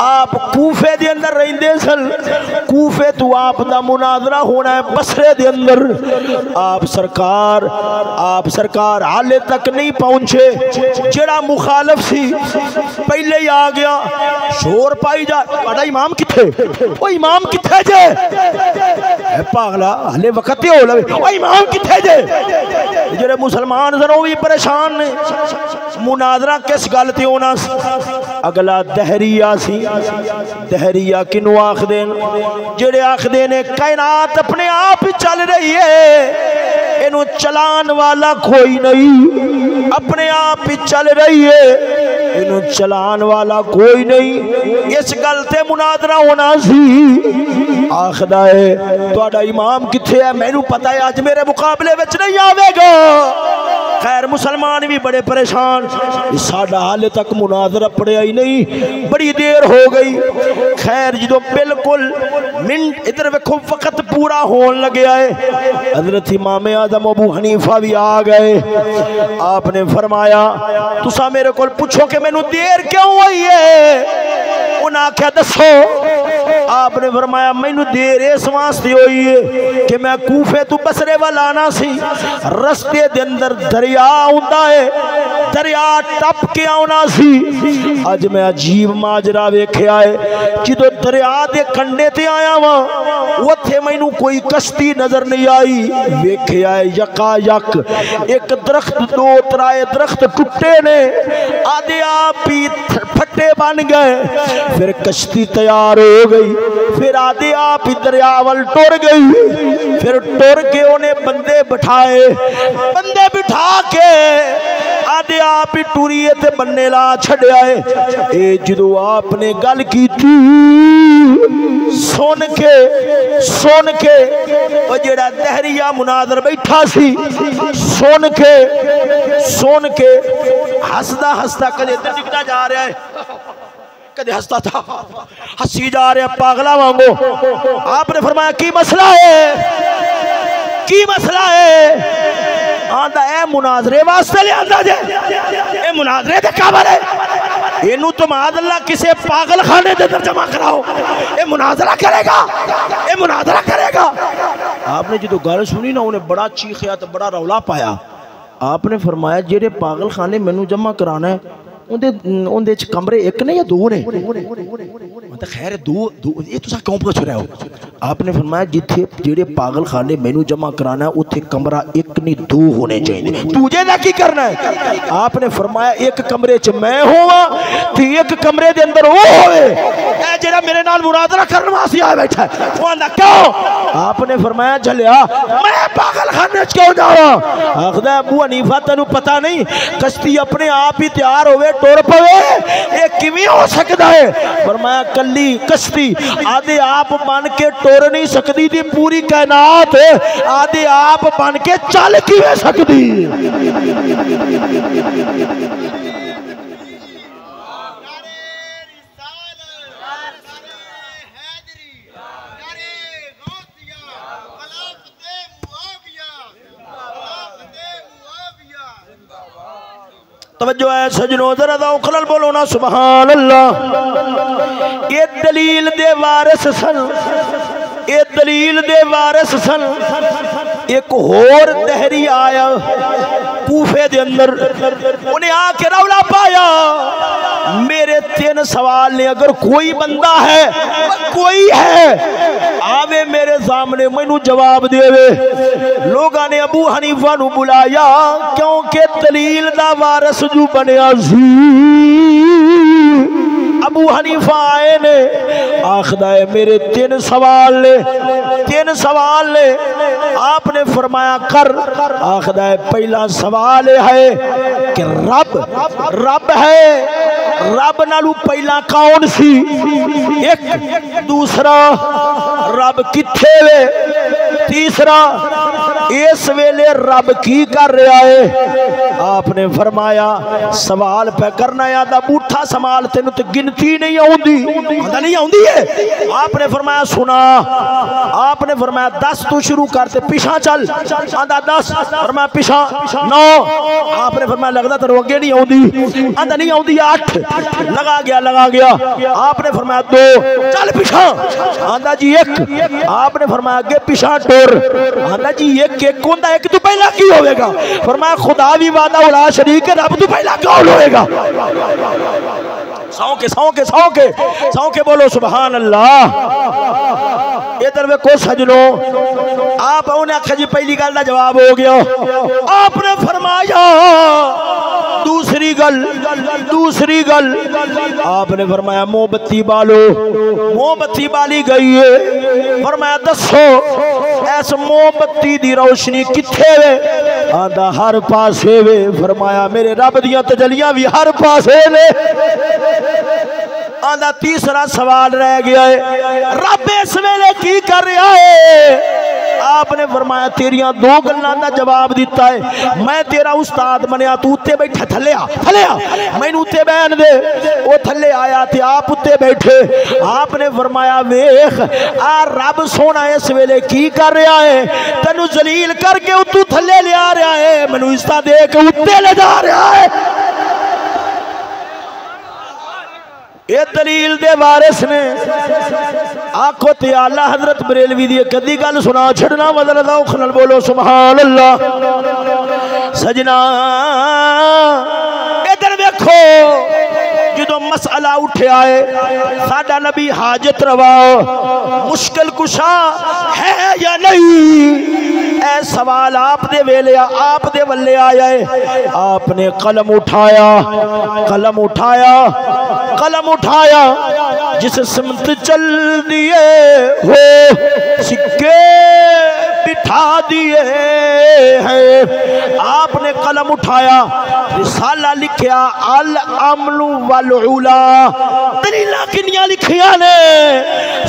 A: आप कूफे दे अंदर रहिंदे सन, कूफे तो आप दा मुनाजरा होना है बसरे दे अंदर। आप सरकार हाले तक नहीं पहुंचे। जेड़ा मुखालफ सी पहले ही आ गया, शोर पाई जा, बड़ा इमाम किथे? ओ इमाम किथे जे? पागला हाले वक्त हो लवे, ओ इमाम किथे जे? जेड़े मुसलमान सन वो भी परेशान ने। मुनाजरा किस गल ते होना सी? अगला दहरिया सी। दहरिया किनू आखदे? जेड़े आखदे ने कायनात अपने आप ही चल रही है, इनू चलान वाला कोई नहीं, अपने आप ही चल रही है, इनू चलान वाला कोई नहीं। इस गल ते मुनादरा होना सी। आखदा है तुहाडा इमाम किथे है? मैनू पता है अज मेरे मुकाबले विच नहीं आवेगा। खैर मुसलमान भी बड़े परेशान, साडा हाले तक मुनाजरा पड़िया ही नहीं, बड़ी देर हो गई। खैर जो बिल्कुल मिनट इधर वेखो वक्त पूरा होने लगे आए, हजरत इमाम आजम अबू हनीफा भी आ गए। आपने फरमाया तुसा मेरे को पूछो कि मैनू देर क्यों हुई है? उन्हें आख्या दसो। आपने फरमाया मैनू देर इस वास्ते हुई है कि मैं कूफे तू बसरे वाल आना सी, रस्ते दे अंदर दरिया आउंदा है, दरिया टप के आना सी। अज मैं अजीब माजरा वेख्या है, जो दरिया के कंढे ते आया वा उत्थे मैनू कोई कश्ती नजर नहीं आई। वेख्या है यका यक एक दरख्त, दो त्राए दरख्त टुटे ने, आधे आप ही फट्टे बन गए। फिर कश्ती तैयार हो गई, फिर आधे आप ही दरिया वल टुर गई। फिर टुर के उन्हें बंदे बिठाए, बंदे बिठा के आधे आप ही टूरिए ते बन्ने ला छड़िया है। ए जो आपने गल की थी सुन के वो जेड़ा दहरिया मुनादर बैठा सी सुन के हसदा हसदा कदे दिखता जा रहा है, कदे हंसता था, हंसी जा रहा पागला वांगो। आपने फरमाया की मसला है, की मसला है? आंदा ए मुनाजरे वास्ते ले आंदा जे, ए मुनाजरे दे काबल है, इनू तो मादल्ला किसे पागल खाने दे अंदर जमा कराओ, ए मुनाजरा करेगा, ए मुनाजरा करेगा। आपने जो गल सुनी ना उन्हें बड़ा चीखिया तो बड़ा रौला पाया। आपने फरमाया जेरे पागल खाने मैनू जमा कराना है उनदे कमरे एक ने या दो ने? मतलब खैर दो ये तुसा क्यों पूछ रहे हो? आपने फरमाया जिथे जेड़े पागल खाने मैनू जमा कराना है उथे कमरा एक नहीं दो होने चाहिए। तुझे ना की करना है? आपने फरमाया एक कमरे च मैं होवा ते एक कमरे दे अंदर वो होवे, ए जेड़ा मेरे नाल मुनाजरा करने वास्ते आया बैठा है। वो आंदा क्यों? आपने फरमाया झलिया मैं पागल खाने च क्यों जावा? आखदा अबू हनीफा तेनू पता नहीं कश्ती अपने आप ही तैयार होवे टुर पवे, ये किवें हो सकता है? फरमाया कली कश्ती आधे आप बन के टुर नहीं सकती थी, पूरी कायनात आधे आप बन के चल किवें सकती? तवज्जो है सजनों, जरा उखलल बोलो ना सुभान अल्लाह। ये दलील दे वारिस सन, ये दलील दे वारिस सन। एक होर दहरी आया कूफे दे अंदर, उन्हें आके रौला पाया मेरे तीन सवाल ने, अगर कोई बंदा है कोई है आवे मेरे सामने मैनू जवाब देवे। लोगों ने अबू हनीफा नू बुलाया क्योंकि दलील दा वारिस जो बनया सी। अबू हनीफा आए ने, आखदा है मेरे तीन सवाल ने। आपने फरमाया कर। आखदा है पहला सवाल है कि रब है, रब नालू पहला कौन सी? एक। दूसरा रब किथे वे? तीसरा इस वेले रब की कर रहा है? आपने फरमाया सवाल पे करना आदा बूठा सवाल तेन तो गिनती नहीं आउंदी है। आपने फरमाया सुना, आपने फरमाया 10 तू शुरू करते पिछा चल। आंदा 10, फरमाया पिछा 9। आपने फरमाया लगता तेरे अगे नहीं आउंदी, आंदा नहीं आउंदी 8। लगा गया। आपने फरमाया 2, चल पिछा। आंदा जी 1। आपने फरमाया अगे पिछा टुर। आंदा जी 1 होंदा, 1 तू पहला की होगा? फरमाया खुदा भी वादा उला शरीक है, रब तू पहला कौन होएगा? सौ के बोलो सुभान अल्लाह। इधर वेखो सजनों, आप उन्हें आखा जी पहली गल का जवाब हो गया। आपने फरमाया दूसरी गल आपने फरमाया मोमबत्ती बालो। मोमबत्ती बाली गई है। फरमाया दसो ऐस मोमबत्ती दी रोशनी किथे वे? आंदा हर पासे वे। फरमाया मेरे रब दियां तजलियां भी हर पासे ने। आंदा तीसरा सवाल रह गया है, रब इस वेले की कर रहा है? आपने फरमाया तेरिया 2 गल्लां दा जवाब दिता है। मैं तेरा उस्ताद बनया, तू उत्ते बैठा, थले आ मैनू उत्ते बहन दे। वो थले आया ते आप उत्ते बैठे। आपने फरमाया वेख आ रब सोना इस वेले की कर रहा है? तेनू जलील करके उतू थले ले आ रहा है, मैनू इस्ता दे के उत्ते ले जा रहा है। ये दलील दे वारिस ने आखो ते आला हजरत बरेलवी दी कदी गल सुना छड़ना मदद औख नाल बोलो सुभान अल्लाह। सजना इधर देखो जो मसला उठा है साडा नबी हाजत रवा मुश्किल कुशा है या नहीं, ऐ सवाल आप दे वेले आप दे वल्ले आया है। आपने कलम उठाया कलम उठाया कलम उठाया, जिस सिमत चल दिए हो सिक्के बिठा दिए हैं। आपने कलम उठाया रिसाला लिखया अल अमलु वल उला, दलीला किनिया लिखिया ने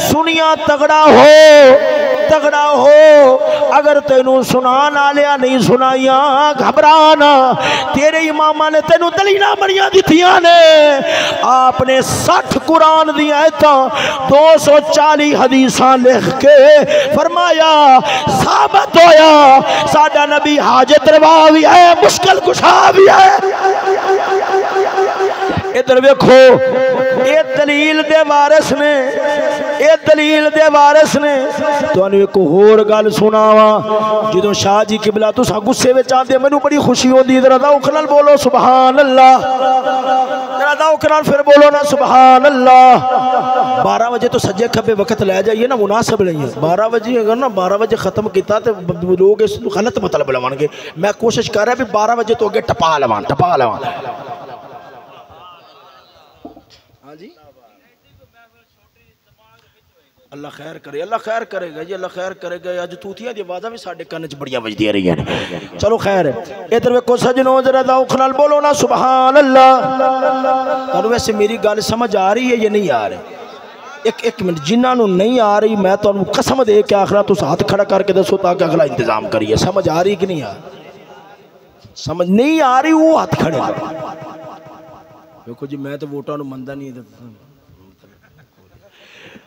A: सुनिया तगड़ा हो अगर तेनू सुनान आलिया नहीं सुनाइया घबराना, तेरे इमामा ने तेनू दलीला बड़िया दिथिया ने। आपने 60 कुरान दी आयतां 240 हदीसां लिख के फरमाया साबित होया साडा नबी हाजत रवा भी है मुश्किल कुशा भी है। इधर वेखो ये दलील दे वारिस ने, ये दलील दे वारिस ने। तुहानू एक होर गल सुनावा, जो शाह जी किबला तुसा गुस्से विच आंदे मैनू बड़ी खुशी होंदी, जरा दौख नाल बोलो सुभान अल्लाह, जरा दौख नाल फिर बोलो ना सुभान अल्लाह। 12 बजे तो सज्जे खब्बे वक्त लै जाइए ना, मुनासिब नहीं है। 12 बजे अगर ना 12 बजे खत्म किया तो लोग इस गलत मतलब लवानगे। मैं कोशिश कर रहा भी 12 बजे तो अगे टपा लवान हाँ जी। अल्लाह खैर करे, अल्लाह खैर करेगा जी, अल्लाह खैर करेगा। अज तूतियां दी आवाज़ां भी साडे कान च बड़ियां वजदियां रही हैं। चलो खैर है। इधर वेखो सजनो जरा दौख नाल बोलो ना सुभान अल्लाह। तुहानू वैसे मेरी गल समझ आ रही है या नहीं आ रही? एक मिनट, जिन्होंने नहीं आ रही मैं तुहानू कसम दे के आखरा तुस हाथ खड़ा करके दसो ताकि अगला इंतजाम करिए। समझ आ रही कि नहीं आ रही? समझ नहीं आ रही वो हाथ खड़े। देखो जी मैं तो वोटां नू मनदा नहीं।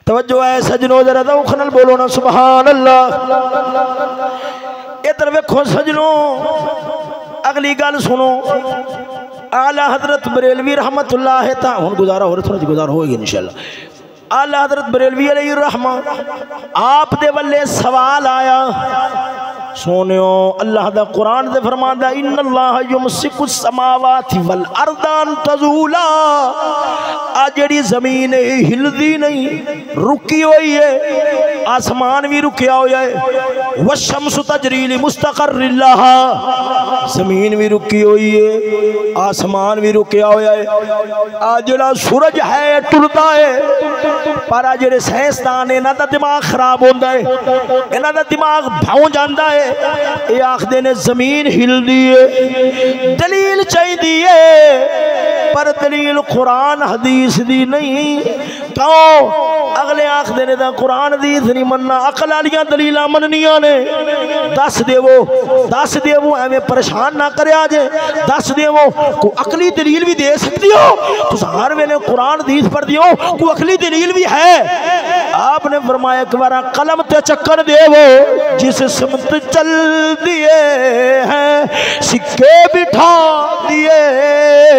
A: तवज्जो है सजनो जरा दौख नाल बोलो ना सुभान अल्लाह। इधर वेखो सजनो अगली गल सुनो। आला हजरत बरेलवी रहमतुल्लाह ता हुन गुजारा हो रहा, थोड़ा गुजारा होगी इंशाअल्लाह। आला हजरत बरेलवी अलैहि रहमा आप दे वल्ले सवाल आया। सोनियो अल्लाह दा कुरान दे फरमांदा इन्नल्लाह युमसिकुस समावाति वल अर्दान तज़ूला। आ जेड़ी जमीन हिलदी नहीं रुकी हुई है, आसमान भी रुकिया हुआ है। वशम्सु तजरी लिमुस्तक़र्रिन लहा, जमीन भी रुकी हुई है, आसमान भी रुकिया हुआ है। आ जेड़ा सूरज है टुरदा है, पर आ जेड़े साइंसदान इन्हां दा दिमाग खराब होंदा है, इन्हां दा दिमाग भाव जांदा है। ये आखदे ने जमीन हिलदी है, दलील चाहिए पर दलील कुरान हदीस दी नहीं। क्यों? अगले आखदे ने कुरान हदीस नहीं मनना, अकल वालियां दलीलां मननियां ने। दस देवो एवें परेशान ना करया जे। दस देवो को अकली दलील भी दे सकती हो, तुस हर वेले कुरान हदीस पढ़दी हो, को अकली दलील भी है। आपने फरमाया एक बार कलम ते चक्कर देवो, जिस सिमत चल दिए हैं सिक्के बिठा दिए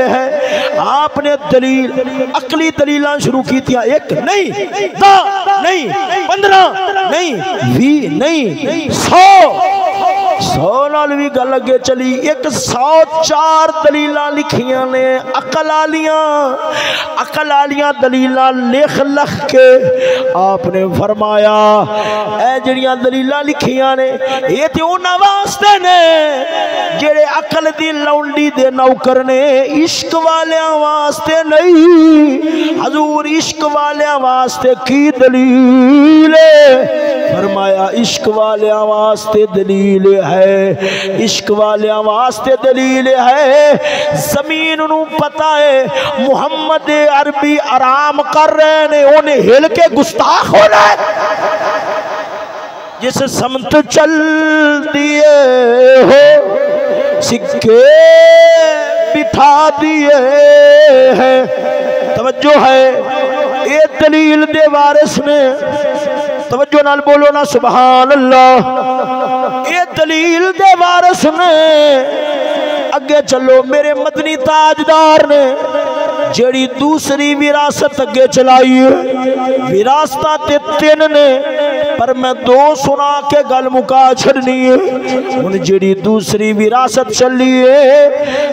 A: हैं। आपने दलील अकली दलीलां शुरू की थी, एक नहीं, 10 नहीं, 15 नहीं, 20 नहीं, 100 नाल भी गल अगे चली। 104 दलीलां लिखियां ने अकल आलियां दलीलां लिख के आपने फरमाया ए जड़ियां दलीलां लिखियां ने ये ते उन्हां वास्ते ने जेड़े अकल दी लौंडी दे नौकर ने, इश्क वालियां वास्ते नहीं। हजूर इश्क वालियां वास्ते की दलील है? फरमाया इश्क वालियां वास्ते दलील है, इश्क वालियां वास्ते दलील है। जमीन नू पता है मुहम्मद अरबी आराम कर रहे ने, उन्हें हिल के गुस्ताख होना है। जिस समत चल दिए हो सिक्के बिठा दिए हैं। तवज्जो है, ये दलील दे वारिस ने। तवज्जो नाल बोलो ना सुभान अल्लाह। ये दलील दे वारिस ने। अगे चलो मेरे मदनी ताजदार ने जेड़ी दूसरी विरासत अगे चलाई है। विरासतां ते तीन ने पर मैं दो सुना के गल मुका छड़नी है। हुण जेड़ी दूसरी विरासत चली है,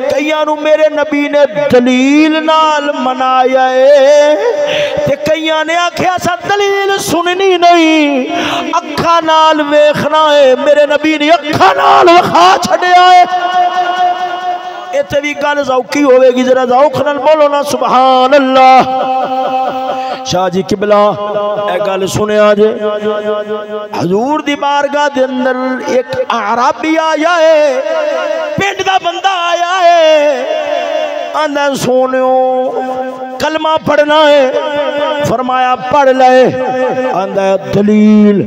A: कईयां नूं मेरे नबी ने दलील नाल मनाया है ते कईयां ने आख्या सा दलील सुननी नहीं, अखा नाल वेखना है। मेरे नबी ने अखा नाल विखा छड़िया है। इत्थे भी गल ज़ौकी होवेगी, जरा ज़ौक नाल बोलो ना सुभान अल्लाह। शाह जी किबला ए गल सुनिया जे, हजूर दी बारगाह दे अंदर एक अराबी आया है, पिंड दा बंदा आया है। आंदा सोनियो कलमा पढ़ना है। फरमाया पढ़ ले। आंदा दलील।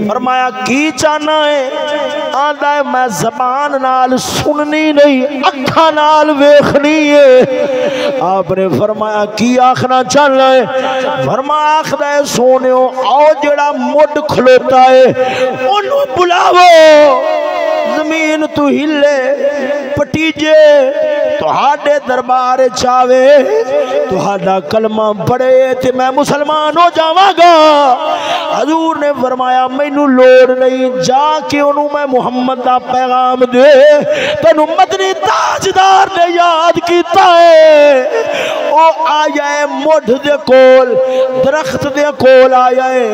A: फरमाया की चाहना है? आंदा मैं जबान नाल सुननी नहीं, अखा नाल वेखनी है। आपने फरमाया की आखना चाहना है? फरमाया आखदा है सोनियो आओ जेड़ा मुड खलोता है ओनू बुलावो, जमीन तू हिले पटीजे तुहाडे दरबार चावे, तुहाडा कलमा पढ़े ते मैं मुसलमान हो जावांगा। हजूर ने फरमाया मैनू लोड़ नहीं, जाके ओनू मैं मुहम्मद दा पैगाम दे, तेनू मदनी ताजदार ने याद कीता है। ओ आया है मुठ दे कोल, दरख्त दे कोल आया है।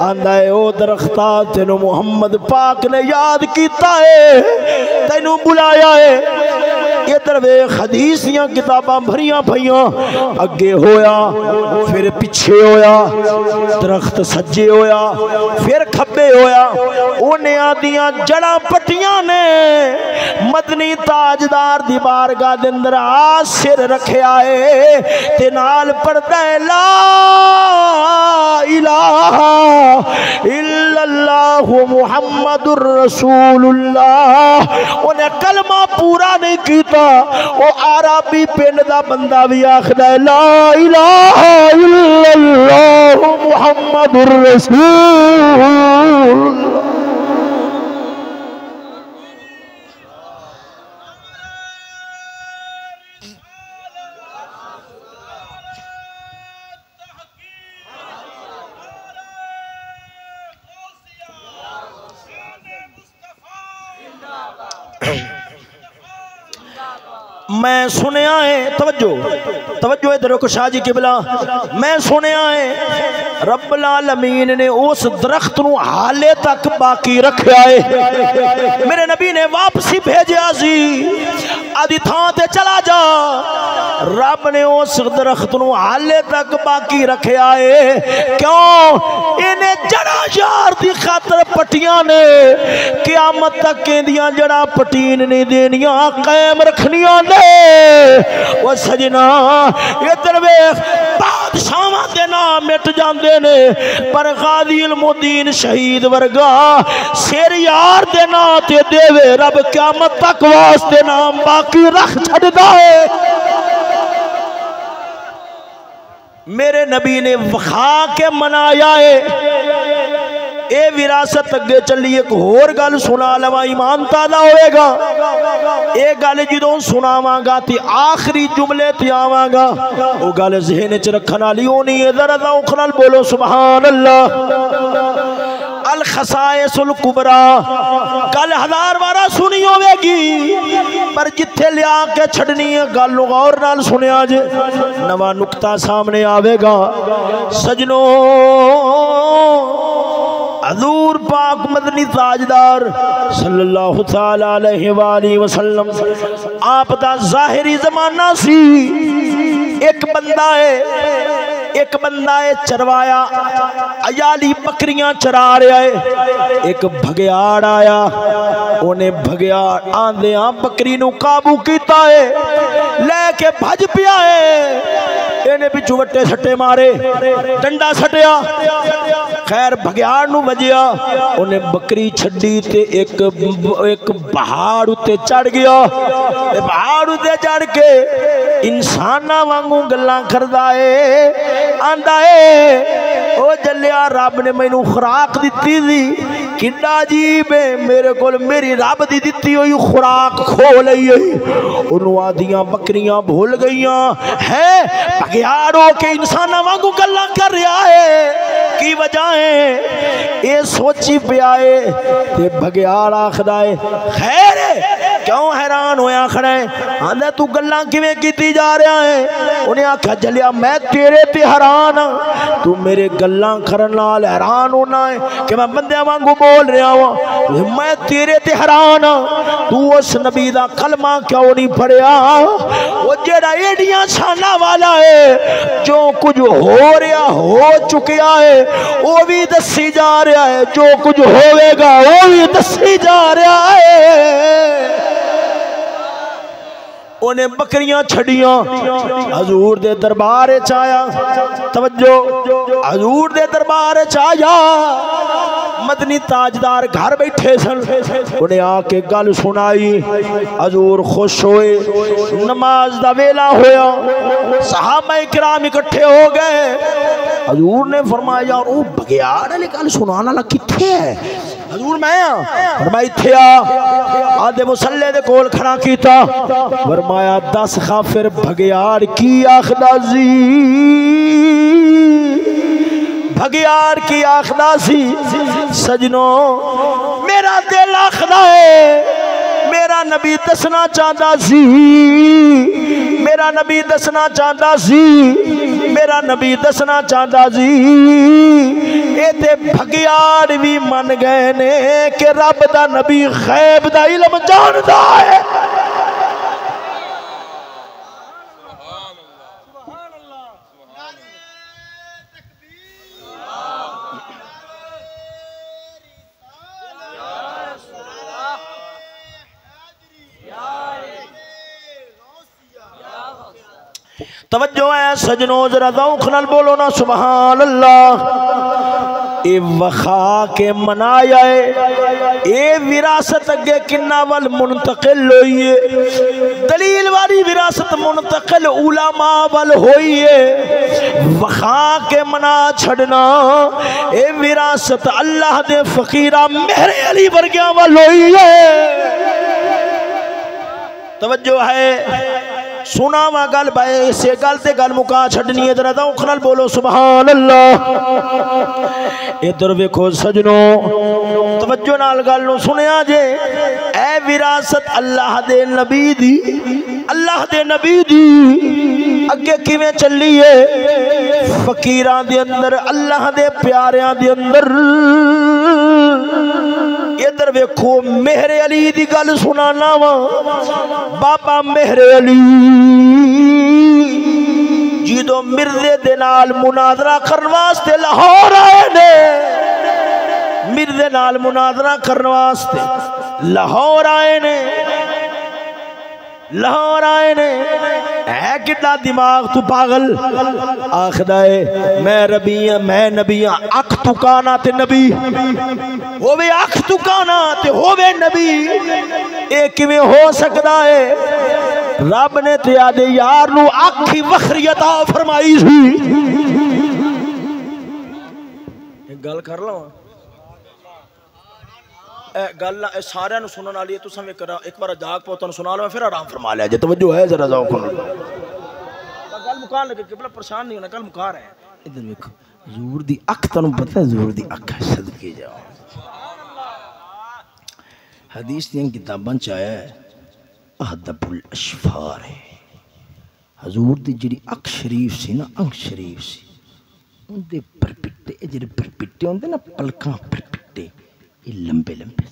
A: आंदा है ओ दरख्ता तेनू मुहम्मद पाक ने याद कीता है, तेनू बुलाया है। इधर वेख हदीस दियां किताबां भरियां पईयां, अगे होया फिर पिछे होया, दरख्त सज्जे होया फिर खब्बे होया। उन्हें दियां जड़ा पट्टियां ने मदनी ताजदार दी बारगाह दे अंदर आ सिर रखया है ते नाल पढ़दा है ला इलाहा इल्लल्लाह मुहम्मदुर रसूलुल्लाह। उन्हें कलमा पूरा नहीं कीता। ओ आराबी पिंड दा बंदा भी आखदा है ला इलाहा इल्लल्लाह मुहम्मदुर रसूलुल्लाह। मैं सुनिया है, तवज्जो तवज्जो इधर को शाह जी किबला, मैं सुनिया है रब्बुल आलमीन ने उस दरख्त नूं हाले तक बाकी रखा है। मेरे नबी ने वापसी भेजा सी, आदि थां ते चला जा। रब ने उस दरख्त नूं हाले तक बाकी रखा है। क्यों? इन्हें जड़ा यार दी खातर पट्टियां ने, क़यामत तक इंदियां जड़ा पटीन नहीं देनियां, कायम रखनियां ने। वो सजना इधर वेख बादशाहां दे नाम मिट जांदे ने, पर गाजी इल्मुद्दीन शहीद वर्गा सिर यार दे नाम ते देवे रब क़यामत तक वास्ते नाम बाकी रख छड़दा है। मेरे नबी ने वखा के मनाया है। ये विरासत अगे चली। एक होर गल सुना लवा, ईमान ताजा होएगा। ये गल जो सुनावांगा तो आखिरी जुमले ते आवांगा, वो गल ज़हन च रखने वाली होनी है। जरा ज़ौक़ नाल बोलो सुभान अल्लाह। अल खसाइसुल कुबरा गल 1000 बार सुनी होगी, पर जिथे लिया के छड़नी है गल गौर नाल सुनिया जे, नवा नुक्ता सामने आवेगा। सजनों हजूर पाक मदनी ताजदार सल्लल्लाहु तआला अलैहि वसल्लम आप दा ज़ाहिरी जमाना सी। एक बंदा है चरवाया, अयाली बकरियां चरा रहा है। एक भगयाड़ आया, उन्हें भगयाड़ आंदियां बकरी नू काबू किया है, लेके भज पिया है। इन्हें पिछू वट्टे सट्टे मारे, डंडा सटिया, खैर भगयाड़ नू वजया। उन्हें बकरी छड़ी ते एक पहाड़ उत्ते चढ़ गया। पहाड़ उत्ते चढ़ के इंसाना वांगू गल्लां करदा है। आंदा है ओ जलिया रब ने मैनू खुराक दिती सी, किड्डा अजीब है, मेरे को मेरी रब दी दित्ती हुई खुराक खो लई उन्होंने आदियां बकरियां भूल गईयां है बघियाड़ होके इंसाना वांगू गल्लां कर रहा है की वजह है ये सोची पिया है ते बघियाड़ आखदा है खैर क्यों हैरान होया खड़ा है आंदा तू गल्लां किवें कीती जा रहा है उन्हें आख्या जलिया मैं तेरे ते हैरान हाँ तू मेरे गल्लां करन नाल हैरान होना है कि मैं बंदियां वांगू बोल रहा हूं मैं तेरे ते हैरान हाँ तू उस नबी दा कलमा क्यों नहीं पढ़िया वो जेड़ा एडियां शाना वाला है जो कुछ हो रहा हो चुकिया है वो भी दसी जा रहा है जो कुछ होवेगा वो भी दसी जा रहा है उन्हें बकरियां छड़ियां हजूर दे दरबार च आया तवज्जो हजूर दे दरबार च आया मदनी ताजदार घर बैठे सन उन्हें आके गल सुनाई हजूर खुश होए नमाज दा वेला होया सहाबा किराम इकट्ठे हो गए हजूर ने फरमाया यार वो बघियाड़ वाली गल सुनाने वाला किथे है हजूर मैं फरमाया इत्थे आ आदे मुसल्ले दे कोल खड़ा कीता फरमाया दस खाफिर बघियाड़ की आखदा सी बघियाड़ की आखदा सी सजनों मेरा दिल आखदा है मेरा नबी दसना चाहता सी मेरा नबी दसना चाहता सी मेरा नबी दसना चाहता सी ये ते बघियाड़ भी मन गए ने कि रब दा नबी गैब दा इल्म जानदा है तवज्जो है सजनों जरा दौख नाल बोलो ना सुभान अल्लाह ए वखा के मनाया है ए विरासत अगे किन्ना वल मुंतकिल होई है दलील वाली विरासत मुंतकिल उलमा वल होई है वखा के मना छड़ना ए विरासत अल्लाह दे फकीरा मेरे अली वर्गियां वल होई है तवज्जो है सुना वा गल भाई इसे गल ते गल मुका छड़नी है जरा दौख नाल बोलो सुभान अल्लाह इधर वेखो सजनों तवज्जो नाल गल नु सुनिया जे ए विरासत अल्लाह दे नबी दी अगे किवें चली है फकीरां दे अंदर अल्लाह दे प्यारियां दे अंदर इधर वेखो मेहरे अली दी गल सुनाना वा बाबा मेहरे अली जिदो मिर्जे दे नाल मुनाजरा करने वास्ते लाहौर आए ने मिर्जे नाल मुनाजरा करने वास्ते लाहौर आए ने है कितना दिमाग तू पागल आखदा है मैं रबी मैं नबी अख तुकाना ते नबी होवे अख तुकाना ते होवे नबी ये किवें हो सकता है रब ने ते आदे यार नू अख ही वखरी अता फरमाई सी एक गल कर लो गल सारे सुनने वाली है तुम एक बार जाग पाओ तुम सुना लो फिर आराम फरमा लिया जे तवज्जो है जरा जाओ गल मुका लगे कि परेशान नहीं होना कल मुका रहे हैं इधर देखो हजूर दी अख तुहानू पता है हजूर दी अख सदके जाओ हदीस दी किताबां च आया है अहदबुल अशफार है हजूर दी जिहड़ी अख शरीफ सी ना अंग शरीफ सी उनदे परपिट्टे जिहड़े परपिट्टे होंदे ना पलकां परपिट्टे ये लंबे लंबे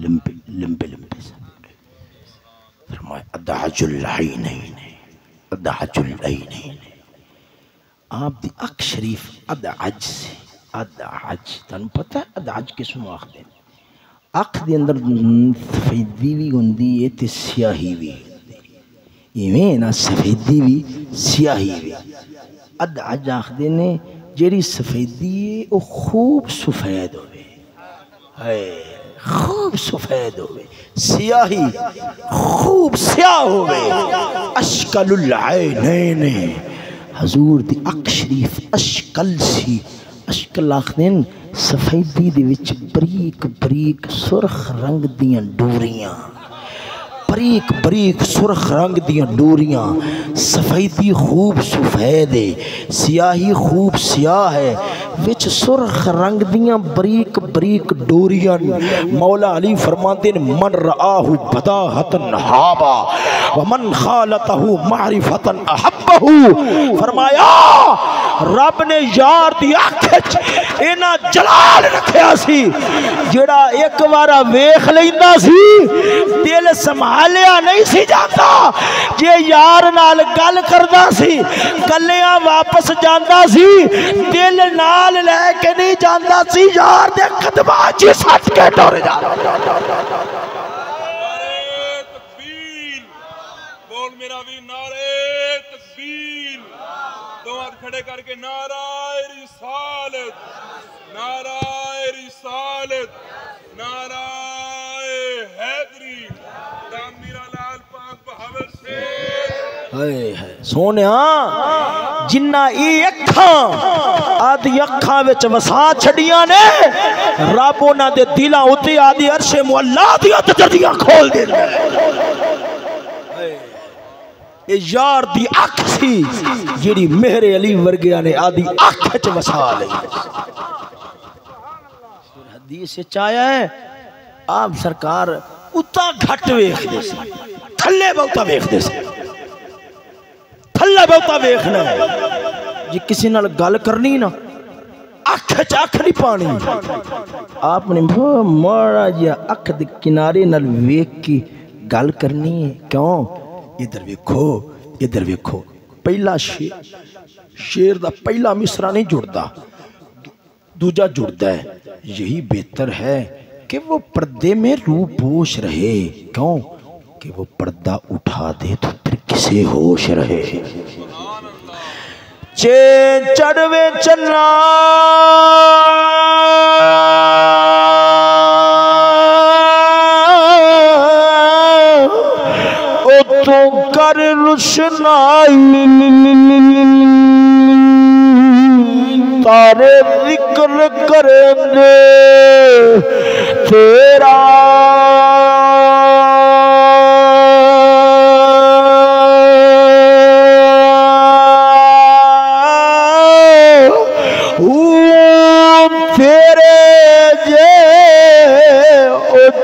A: लंबे लंबे लंबे फरमाया अदाजुल ऐनैन अदाजुल ऐनैन आप दी अख शरीफ अदाज से अदाज तन पता है अदाज किसनू आखदे अख दे अंदर सफेदी भी होंदी है ते स्याही भी इवें ना सफेदी भी स्याही भी अदाज आखदे ने जेड़ी सफेदी है वो खूब सफेद होवे है खूब सफेद होवे स्याही खूब स्याह होवे अशकलुल ऐनैन हजूर दी अख शरीफ अशकल सी अशकल आखदेन सफेदी दे विच बरीक बरीक सुरख रंग दियां डोरियां, बरीक बरीक सुरख रंग दियां डोरियां। सफेदी खूब सफेद है, सियाही खूब सियाह है, विच सुरख रंग दियां बरीक बरीक डोरियां। मौला अली फरमाते ने मन रआहु बदाहतन हाबा व मन खालतहु मारिफतन अहब्बहु। फरमाया रब ने यार दी अख च इना जलाल रखया सी, जेड़ा एक बारा वेख लैंदा सी दिल संभालिया नहीं सी जाता। जे यार नाल गल करदा सी कलिया वापस जांदा सी, दिल नाल लेके नहीं जांदा सी, यार दे कदमां च सट के टुर जांदा।
B: बोल मेरा भी नारे तकबीर, दो हाथ खड़े करके नाराए रिसालत, नाराए रिसालत, नाराए हैदरी, राम मेरा लाल पाक बहावल से।
A: सोनिया जिन्ना ई अखां आदि अखां विच वसा छड़ियां ने, रब उन्हां दे दिलां उत्ते आदि अर्शे मुअल्ला दियां दरजां खोल देंदा है। ये यार दी अख सी जिहड़ी मेहरे अली वर्गिया ने आदि अख च वसा लई। हदीस विच आया है आप सरकार उता घट वेखदे सी, थल्ले बहुता वेखदे सी, थल्ले बहुता वेखना है। जे किसी नाल गल करनी ना अख च अख नहीं पानी, आपने माड़ा जिहा अख दे किनारे नाल वेख के गल करनी है। क्यों? इधर वेखो, इधर वेखो। पहला शेर दा पहला मिसरा नहीं जुड़ता, दूजा जुड़ता है। यही बेहतर है कि वो पर्दे में रूपोश रहे। क्यों? कि वो पर्दा उठा दे तो फिर किसे होश रहे। चे चढ़वे चन्ना ओ तो कर रुशनाई, तारे जिक्र करेंगे तेरा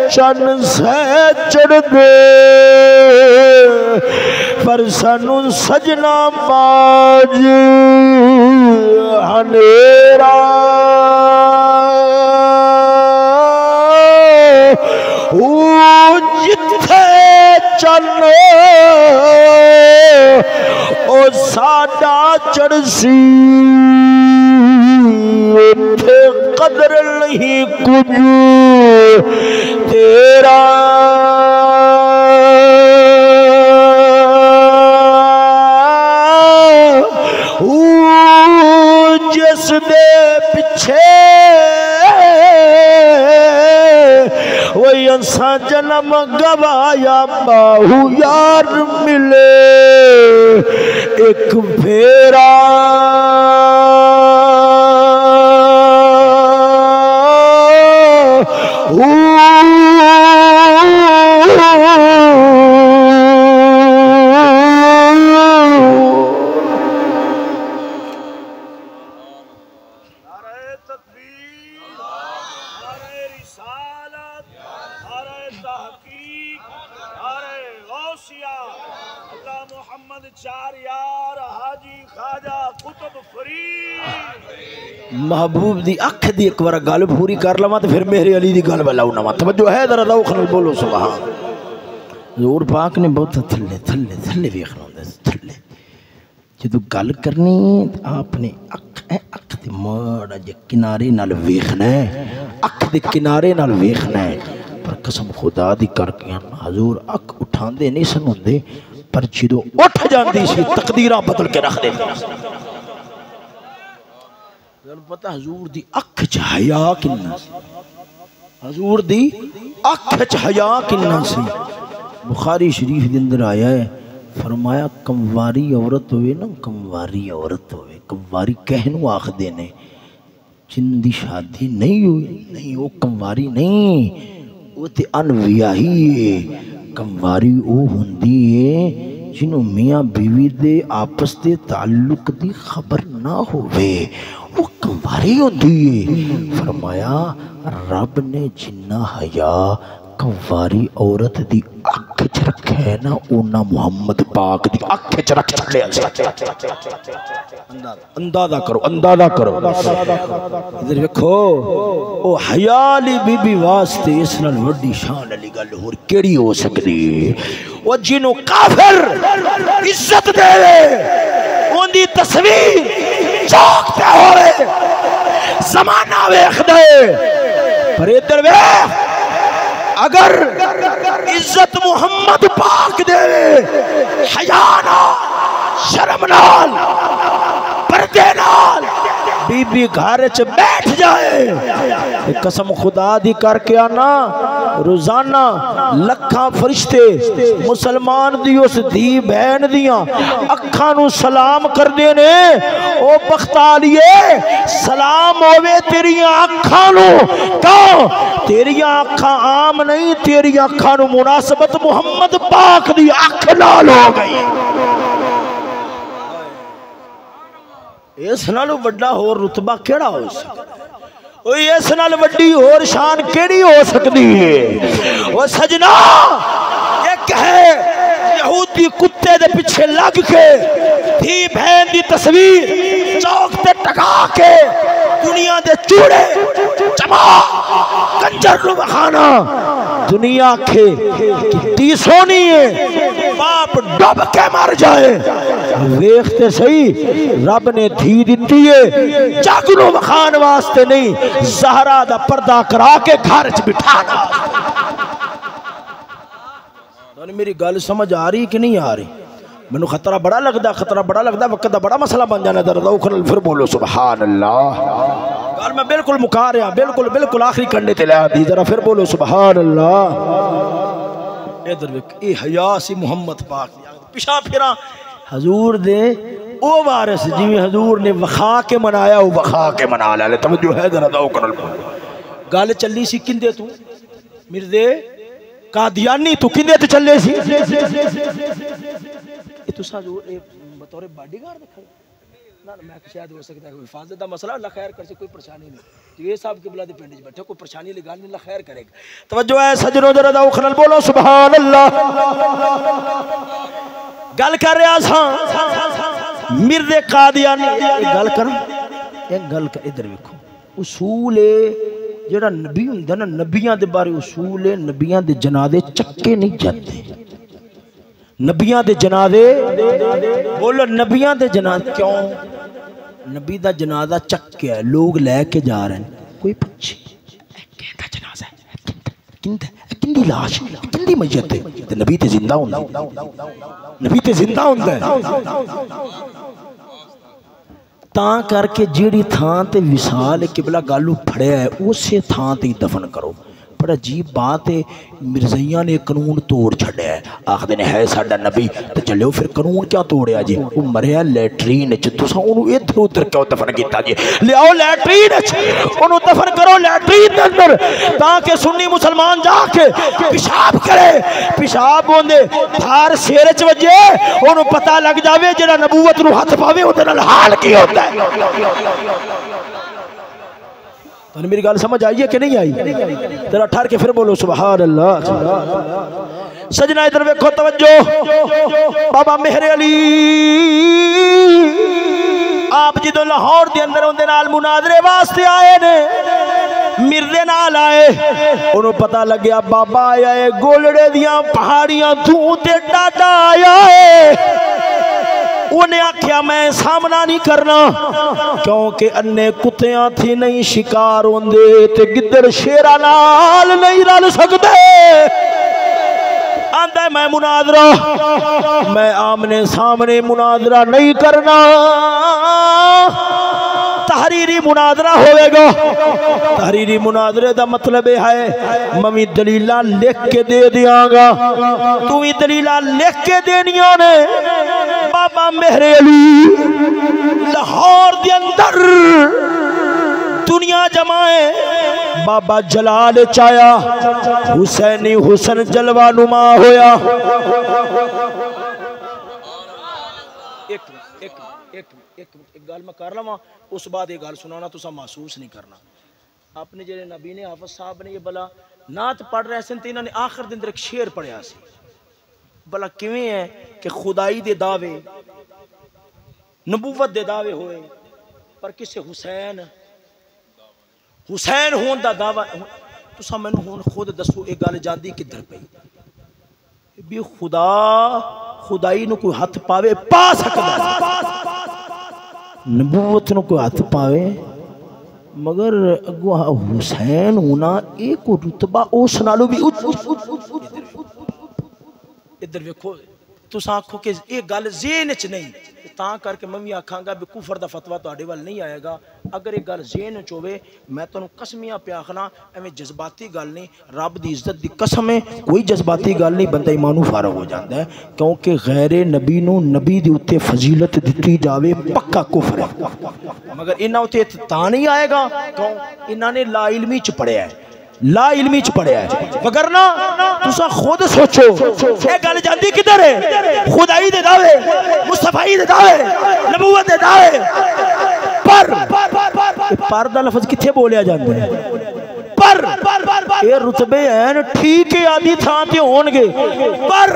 A: चन से चढ़ दे, पर सानू सजना बाज हनेरा। जिथे चन ओ साडा चढ़सी, उथे कदर नहीं कुछ तेरा। जिस दे पिछे वही अंसा जन्म गवाया, बाहू यार मिले एक फेरा। महबूब दी अख दी एक बार गल पूरी कर लवा तो फिर मेरे अली दी गल वाला ना तवज्जो है। जरा रौख नाल बोलो सुभान। हजूर पाक ने बहुत थल्ले थल्ले थल्ले वेखना होंदा, थल्ले जदों गल करनी आपने अख दे माड़ा जे किनारे नाल वेखना है, अख दे किनारे नाल वेखना है। पर कसम खुदा दी करके हजूर अख उठांदे नहीं सन हुंदे, पर जदों उठ जांदी सी तकदीरां बदल के रख देंदे। पता हजूर दी अख च हया किन्ना सी, हजूर दी अख च हया किन्ना सी। बुखारी शरीफ के अंदर आया है, फरमाया कमवारी औरत होवे ना, कमवारी औरत होवे, कमवारी कहनू आखदे ने जिंदी शादी नहीं हुई, नहीं वो कंवारी नहीं, वो ते अनवियाही है। कंवारी वो हुंदी है जिन्हों मियाँ बीवी दे आपस दे ताल्लुक दी खबर ना होवे, वो कंवारी होंदी है। फरमाया रब ने जिन्ना हया कंवारी औरत दी अख च रखे है ना, उन्ना मुहम्मद पाक दी अख च रख छड़िया। अंदाजा करो, अंदाजा करो। इधर देखो, ओ हयाली बीबी वास्ते इस नाल वड्डी शान वाली गल होर केड़ी हो सकदी है? ओ जिन्हों काफिर इज्जत देवे उनदी तस्वीर चौकते होवे, जमाना वेख दे। पर इधर वेख, अगर इज्जत मुहम्मद पाक देवे, हया नाल, शर्म नाल, पर्दे नाल बीबी घर च बैठ जाए, कसम खुदा दी करके आना, रोजाना लखा फरिश्ते मुसलमान दी उस धी बहन दियां अखां नू सलाम करदे ने। ओ बख्तालिए सलाम होवे तेरियां अखां नू, क्यों? तेरियां अखां आम नहीं, तेरियां अखां नू मुनासबत मुहम्मद पाक दी अख नाल हो गई। इस नालों वड्डा होर रुतबा केड़ा हो सकदा? इस नाल वड्डी होर शान केड़ी हो सकती है? वो सजना, एक है यहूदी कुत्ते दे पीछे लग के धी बहन दी तस्वीर चौक ते टका के दुनिया दे चूड़े चमा कंजर नू बखाना, दुनिया आखे कितनी सोनी है, बाप डब के मर जाए। वेखते सही, रब ने धी दिती है जग नू बखान वास्ते नहीं, ज़हरा दा पर्दा करा के घर च बिठाना। मेरी गल समझ आ रही कि नहीं आ रही? मैनू खतरा बड़ा लगता, खतरा बड़ा लगता, वक्त का बड़ा मसला बन जाना। दर्द फिर बोलो सुभान अल्लाह। गल मैं बिल्कुल मुका रहा, बिल्कुल बिल्कुल आखिरी करने ते ला दी, जरा फिर बोलो सुभान अल्लाह। इधर देख, ये हया सी मुहम्मद पाक पिछा फिरा हजूर दे ओ वारिस, जिवें हजूर ने वखा के मनाया वो वखा के मना ले। तवज्जो है जरा दो कर। गल चली सी किंदे तू मिर्दे कादियानी, तू किंदे ते चले सी? तुसा जो बतौर बॉडीगार्ड खड़े ना, मैं शायद हो सकता है कोई हिफाजत का मसला, अल्लाह खैर करे, कोई परेशानी नहीं। ये साहब के बुला दे पिंड च बैठे, कोई परेशानी वाली गल नहीं, अल्लाह खैर करेगा। तवज्जो है सजनो, जरा दा उखरल बोलो सुभान अल्लाह। गल कर रहा सा मिर्दे कादियानी, गल कर, एक गल कर। इधर देखो, उसूल है जेड़ा नबी हुंदा ना, नबियां दे बारे उसूल है, नबियां दे जनादे चक्के नहीं जाते। नबियां दे जनादे, बोलो नबियां दे जनादे, क्यों? नबी दा जनाजा चक्के लोग लैके जा रहे हैं, कोई पूछे कहता जनाजा है, किंदी लाश, किंदी मैयत है? ते नबी ते जिंदा हुंदा, नबी ते जिंदा हुंदा। तां करके जिहड़ी थां ते विसाल किबला गालू फड़िया है, उसे थां ते दफन करो। बड़ा अजीब बात है, मिर्ज़ैया ने कानून तोड़ छड़िया है, आखदे ने है साडा नबी, तो चलो फिर कानून क्या तोड़िया जी? वो मरिया लैटरीन च, तुसां ओनू इधर उधर क्यों दफन किया जी? लियाओ लैटरीन च ओनू दफन करो, लैटरीन दे अंदर, ताकि सुन्नी मुसलमान जाके पेशाब करे, पेशाब होंदे धार सिर च वजे, ओनू पता लग जावे जेड़ा नबूवत नू हथ पावे ओदे नाल हाल की होंदा है। मेरी गल समझ आई है कि नहीं आई? जरा ठहर के फिर बोलो सुभान अल्लाह। सजना इधर देखो, तवज्जो। बाबा मेहरे अली आप जो लाहौर के अंदर उनके नाल मुनाजरे वास्ते आए ने, मिर्दे नाल आए, उन्होंने पता लग्या बाबा आया है गोलड़े दियां पहाड़ियां तू ते डाडा आया है। उन्हें आख्या मैं सामना नहीं करना, क्योंकि अन्ने कुत्तियां थी नहीं शिकार होंदे, ते गिद्दड़ शेरा नाल नहीं रल सकते। आंदा मैं मुनाजरा, मैं आमने सामने मुनाजरा नहीं करना, तहरीरी मुनाजरा होएगा। तहरीरी मुनाजरे का मतलब है मैं दलीला लिख के दे दियांगा, तू भी दलीला लिख के देनिया ने। बाबा मेहरे अली लाहौर के अंदर दुनिया बाबा जलाल चाया हुसैनी हुसन जलवा नुमा होया। एक गल मैं कर लवा उस बाद ये गल सुनाना तुसा महसूस नहीं करना। अपने जेरे नबी ने हाफिज साहब ने ये भला नात पढ़ रहे सन तो इन्होंने आखिर दिन एक शेर पढ़िया सी भला किवें है कि खुदाई दे दावे नबूवत दे दावे होए पर किसे हुसैन हुसैन होने दा दावा तुसा मैनू हुण खुद दसो ये गल जांदी किधर पई भी खुदा खुदाई नू कोई हथ पावे पा सकदा नबूवत नू कोई हथ पावे मगर अगो हुसैन होना एक रुतबा उस नालों भी इधर वेखो तुस आखो कि ये गल ज़हन च नहीं तां करके मैं भी आखांगा भी कुफर दा फतवा तुहाडे वल नहीं आएगा। अगर ये गल ज़हन च होवे मैं तुहानू कसमियां पे आखना एवें जज्बाती गल नहीं रब दी इज्जत दी कसम है कोई जज्बाती गल नहीं बंदा ईमानू फारग हो जाता है क्योंकि गैरे नबी नू नबी दे उत्ते फजीलत दिती जावे पक्का कुफर है मगर इन्हां उत्ते तां नहीं आएगा क्यों इन्हां ने ला इल्मी च पढ़िया है ला इल्मी च पढ़िया है वगरना तुसा खुद सोचो ये गल जांदी किधर है खुदाई दे दावे मुस्तफाई दे दावे नबूवत दे दावे पर दा लफ्ज किथे बोलिया जांदा है पर ये रुतबे हैं ठीक है आदि थां ते होणगे पर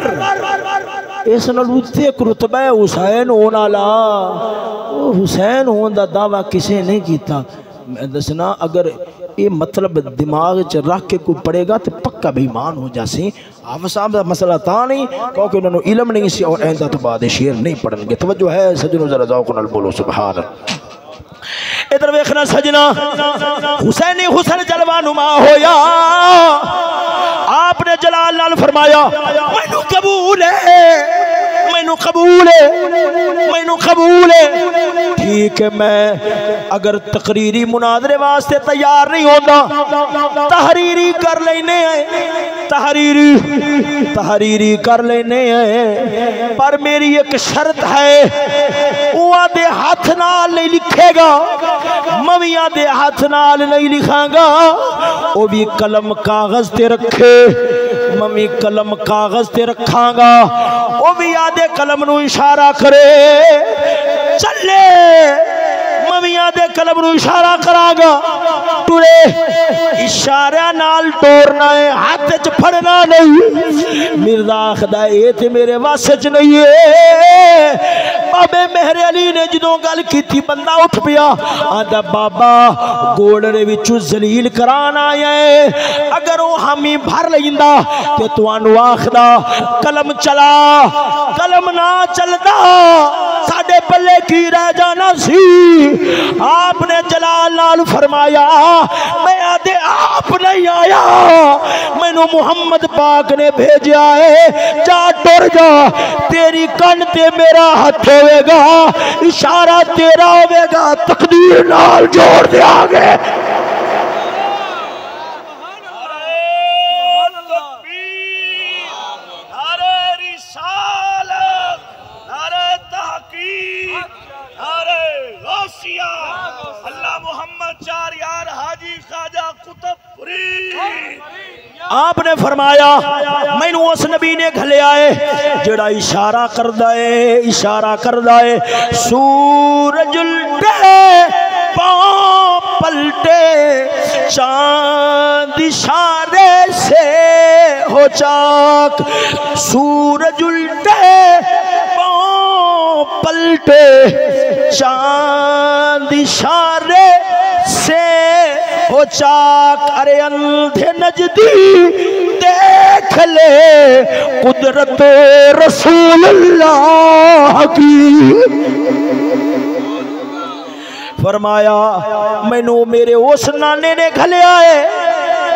A: इस नाल उत्ते एक रुतबा है हुसैन होने वाला वो हुसैन होने दा दावा किसे नहीं कीता। मैं दसना अगर ये मतलब दिमाग च रख के कोई पड़ेगा तो पक्का बेईमान हो जासी। हाफिज साहब का मसला था नहीं क्योंकि उन्होंने इलम नहीं सी और आइंदा तो बाद शेर नहीं पढ़नगे। तवज्जो है सजनों जरा ज़ौक़ नाल बोलो सुभान अल्लाह। इधर वेखना सजना हुसैनी हुसन जलवा नुमा होया आपने जलाल नाल फरमाया मैनू कबूल है मैनू कबूल है मैनू कबूल है ठीक है। मैं अगर तकरीरी मुनादरे वास्ते तैयार नहीं होता तहरीरी कर लेने तहरीरी कर लेने पर मेरी एक शर्त है उहाँ दे हाथ नाल नहीं लिखेगा मविया दे हाथ नाल नहीं लिखांगा वो भी कलम कागज ते रखे मम्मी कलम कागज ते रखांगा वो भी आदे कलम नू इशारा करे चले मविया दे कलम नू इशारा करांगा टुरे इशारा नाल तोड़ना है हाथ च फड़ना नहीं। मिर्जा आखदा ये ते मेरे वास्ते च नहीं है। बाबे मेहरे अली ने जदों गल कीती बंदा उठ पिया आंदा बाबा गोड़े विचों जलील करान आया है अगर वो हामी भर लैंदा ते तुहानू आखदा कलम चला कलम ना चलदा साडे पल्ले की रह जाना सी। आपने जलाल नाल फरमाया मैं आदे आप नहीं आया मैनू मुहम्मद पाक ने भेजा है जा टुर जा तेरी कन ते मेरा हाथ होगा इशारा तेरा होगा तकदीर नाल जोड़ देंगे। आपने फरमाया मैनू उस नबी ने घलिया है जेड़ा इशारा करदा है सूरज उल्टे पांव पलटे चांद इशारे से हो चाक सूरज उल्टे पांव पलटे चांद इशारे से हो चाक। अरे अंधे नजदी देख ले कुदरत रसूलुल्लाह की। फरमाया मैनू मेरे उस नाने ने घलिया है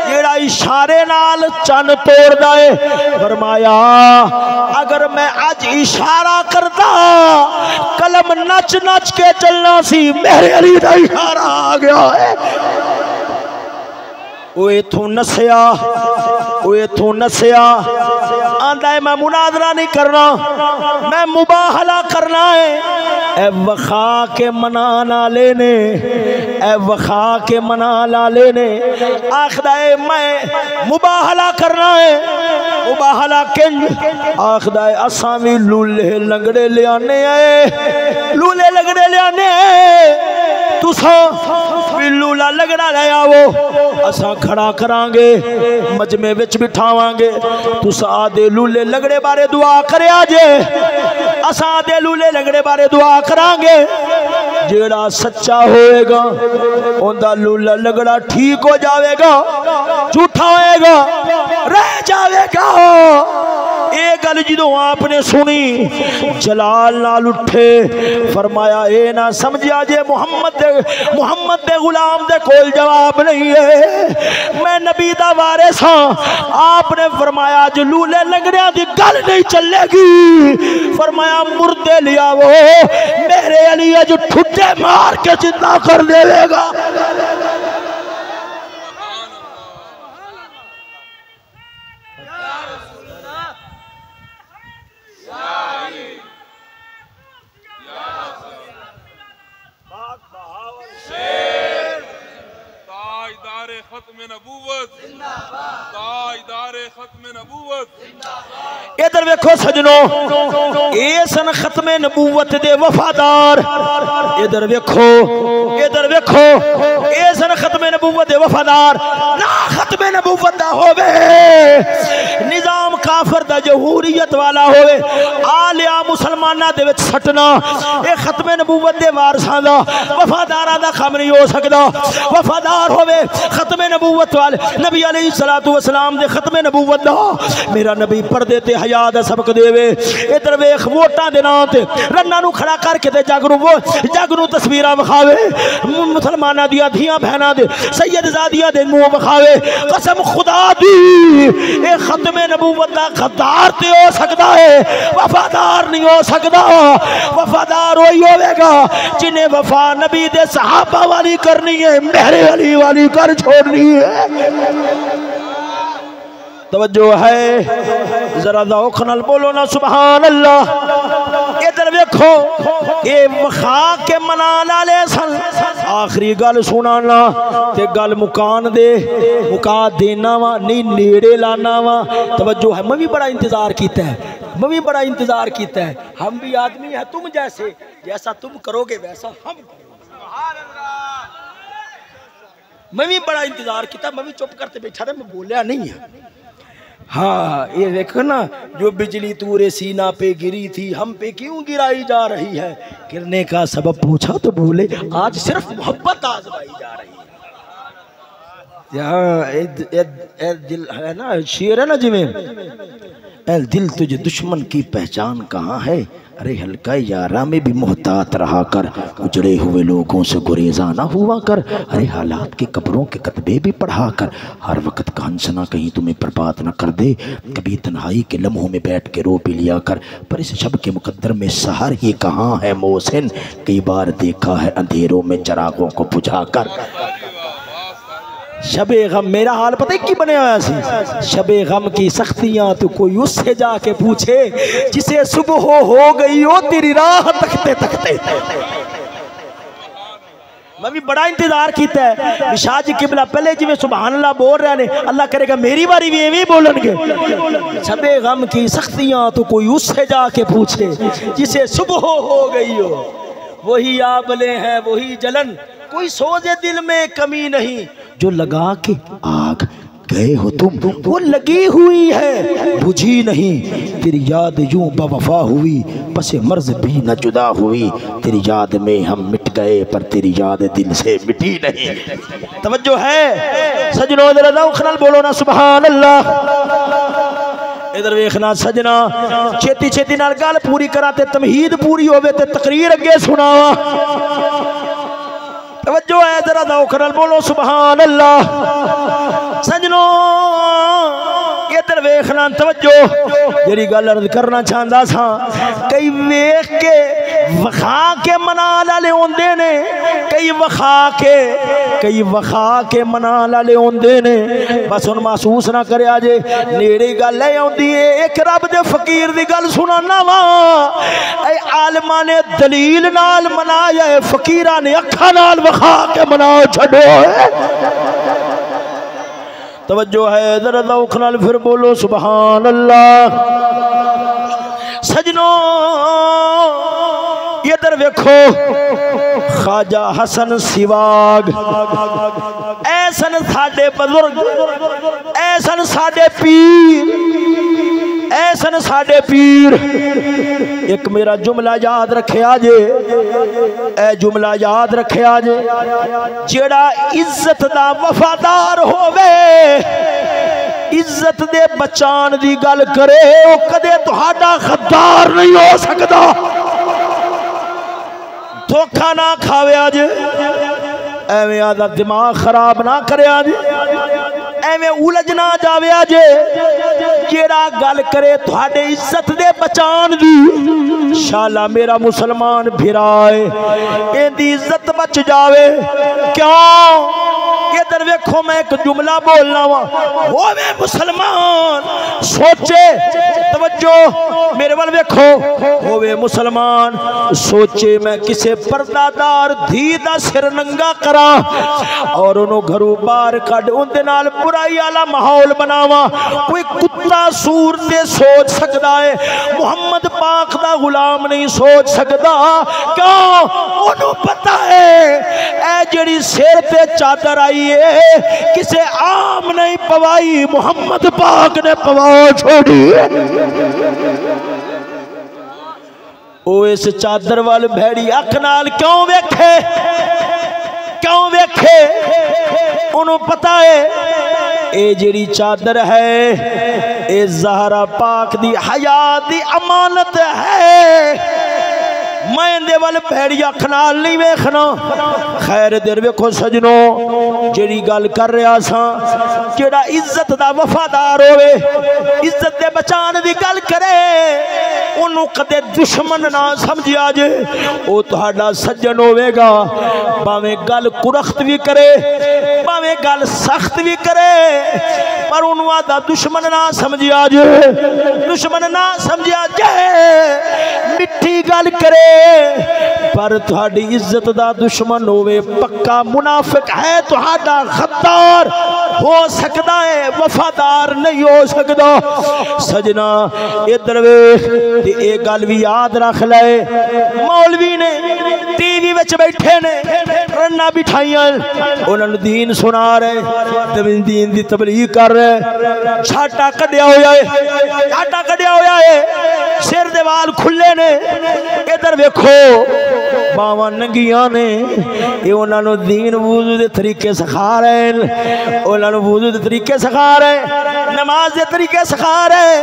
A: जेड़ा इशारे नाल चन तोड़दा है। फरमाया अगर मैं अज इशारा करदा कलम नच नच के चलना सी मेरे अली दा इशारा आ गया है। वो इथों नसिया फरमांदा है मैं मुनाजरा नहीं करना, मैं मुबाहला करना है। ए वखा के मना ना लेने, ए वखा के मना ला लेने, आखदा है मैं मुबाहला करना है। मुबाहला किंज आखदा है असां भी लूले लंगड़े ले आने आए, लूले लंगड़े ले आने आए, तुसा भी लूला लंगड़ा ले आओ, असां खड़ा करांगे मजमे विच बिठावांगे, तुसा आदे लूले लंगड़े बारे दुआ करया जे, असां आदे लूले लंगड़े बारे दुआ करांगे। जेड़ा सच्चा होएगा उनका लूला लंगड़ा ठीक हो जाएगा, झूठा होएगा रह जाएगा। ये गल जो आपने सुनी जलाल नाल उठे, फरमाया ए ना समझिया जे मुहम्मद दे गुलाम दे कोल जवाब नहीं है, मैं नबी दा वारिस हां। आपने फरमाया जो लूले लंगड़िया दी गल नहीं चलेगी, फरमाया मुर्दे लियावो, मेरे अली जो ठुड्डे मार के जिंदा कर देगा। इधर वेखो सजनों, ये सन खत्मे नबूवत दे वफादार। इधर वेखो, इधर वेखो, ये सन खत्मे नबूवत दे वफादार। ना खत्मे नबूवत दा होवे, निजाम काफर दा जमहूरियत वाला होवे, आलिया मुसलमाना दे विच सटना, ये खत्मे नबूवत दे वारसां दा वफादारां दा काम नहीं हो सकदा। वफादार होवे खत्मे नबूवत वाले नबी अलैहिस्सलातु वस्सलाम दे खत्मे नबूवत दा। मेरा नबी पर्दे ते हया दा सबक देवे। इधर वेख वोटां दे नां ते रन्ना नू खड़ा करके ते जग नू तस्वीरां विखावे, मुसलमानां दियां धियां बहनां दे सैयदजादियां दे मुंह विखावे। कसम खुदा दी ए खत्मे नबूवत दा गद्दार ते हो सकदा है, वफादार नहीं हो सकदा। वफादार वही होवेगा जिन्हें वफा नबी दे सहाबा वाली करनी है, मेरे अली वाली कर छोड़नी है। तवज्जो है जरा दौख नाल बोलो ना सुभान अल्लाह। इधर देखो ये वखा के मना लाले सन। आखिरी गल सुनाना ते गल मुकान दे, मुका देना वा नहीं नेड़े लाना वा। तवज्जो है, मैं भी बड़ा इंतजार किया है, मैं भी बड़ा इंतजार किया है। हम भी आदमी है तुम जैसे, जैसा तुम करोगे वैसा हम। मैं भी बड़ा इंतजार किया, मैं भी चुप करते बैठा था, मैं बोलिया नहीं है। हाँ ये देखो ना, जो बिजली तूरे सीना पे गिरी थी हम पे क्यों गिराई जा रही है। गिरने का सबब पूछा तो बोले आज सिर्फ मोहब्बत आजमाई जा रही है। यहाँ दिल है ना, शेर है ना जिमें, ए दिल तुझे दुश्मन की पहचान कहाँ है। अरे हल्का यारा में भी मोहतात रहा कर, उजड़े हुए लोगों से गुरेजा ना हुआ कर। अरे हालात के कब्रों के कतबे भी पढ़ा कर, हर वक्त का हंसना कहीं तुम्हें बर्बाद न कर दे। कभी तन्हाई के लम्हों में बैठ के रो पी लिया कर, पर इस शब के मुकद्दर में सहर ही कहाँ है मोहसिन। कई बार देखा है अंधेरों में चरागों को बुझा कर। शबे गम मेरा हाल पता है की बने हुआ सी। शबे गम की सख्तियां तो कोई उससे जाके पूछे जिसे सुबह हो गई हो तेरी राह तकते तकते। मैं भी बड़ा इंतजार किया है। शाह जी किबला पहले जिवें सुभान अल्लाह बोल रहे ने, अल्लाह करेगा मेरी बारी भी एवं बोलणगे। शबे गम की सख्तियां तो कोई उससे जाके पूछे जिसे सुबह हो गई हो। वही आबले हैं वही जलन, कोई सोचे दिल में कमी नहीं। जो लगा के आग गए हो तुम, वो लगी हुई है बुझी नहीं। तेरी याद यूं बेवफा हुई, बसे मर्ज भी न जुदा हुई। तेरी याद में हम मिट गए पर तेरी याद दिल से मिटी नहीं। तवज्जो है सजनों, जरा दौख नाल बोलो ना सुभान अल्लाह। इधर वेखना सजना, छेती छेती नाल गल पूरी करा ते तमहीद पूरी होवे ते तकरीर अगे सुनावा। तवज्जो है जरा दौख नाल बोलो सुभान अल्लाह। सजनों ये इधर वेखना तवज्जो जेरी गल अर्ज करना चाहता सा कई वेख के वखा के मना लाले होंदे ने कई वखा के मना लाले होंदे ने बस हुन महसूस ना करया जे नेड़े गल है आउंदी है एक रब दे फकीर दी गल सुनाना वा ए आलमा ने दलील नाल मनाया है फकीरा ने अखा नाल वखा के मना छड़ो है तवज्जो है जरा दौख नाल फिर बोलो सुभान अल्लाह सजनों इधर वेखो ख्वाजा हसन सिवाग ऐसन साडे बुजुर्ग ऐसन साडे पीर ऐसन साडे पीर एक मेरा जुमला याद रखिया जे ए जुमला याद रखिया जे जेड़ा इज्जत दा वफादार होवे इज्जत दे बचान दी गल करे वो कदे तुहाडा गद्दार नहीं हो सकता धोखा ना खावे अज एवें आदा दिमाग खराब ना करे अज एवें उलझ ना जावे अज जेड़ा गल करे तुहाडे इज्जत दे बचान दी शाला मेरा मुसलमान भिराए इहदी इज्जत बच जावे क्यों इधर वेखो मैं एक जुमला बोलना वा होवे मुसलमान सोचे तवज्जो मेरे वाल वेखो होवे मुसलमान सोचे मैं किसे पर्दादार धी दा सिर नंगा करा और उन्हों घरों बाहर कढ़ उनदे नाल बुराई वाला माहौल बनावा कोई कुत्ता सूर ते सोच सकता है मुहम्मद पाक दा गुलाम नहीं सोच सकता क्यों उन्हों पता है ए जेड़ी सिर ते चादर आई किसे आम नहीं पवाई मुहम्मद पाक ने पवा छोड़ी ओ इस चादर वाल भैड़ी अख नाल क्यों वेखे उन्हों पता है ए जेड़ी चादर है ए ज़हरा पाक दी हया दी अमानत है मैं इंदे वाल भैड़ी अख नाल नहीं वेखना खैर देर वेखो सजनों जेड़ी गल कर रहा सा जेड़ा इज्जत दा वफादार होवे इज्जत दे बचान दी गल करे उन्हों कदे दुश्मन ना समझिया जे ओ तुहाडा सज्जन होवेगा भावें गल कुरख्त भी करे भावें गल सख्त भी करे पर उन्हों आदा दुश्मन ना समझिया जे मिठी गल करे पर तुहाडी इज्जत दा दुश्मन होवे पक्का मुनाफिक है तुहाडा गद्दार हो सकता है वफादार नहीं हो सकता सजना इधर वेख ते ए गल भी याद रख ले मौलवी ने टीवी विच बैठे ने रन्ना बिठाइयां उन्होंने दीन सुना रहे दीन दी तबलीग कर रहे छाटा कढ़िया होया है सिर दे वाल खुले ने इधर वेखो बावां नंगियां ने ये उन्होंने दीन वुजू दे तरीके सिखा रहे उन्होंने वुजू दे तरीके सिखा रहे नमाज दे तरीके सिखा रहे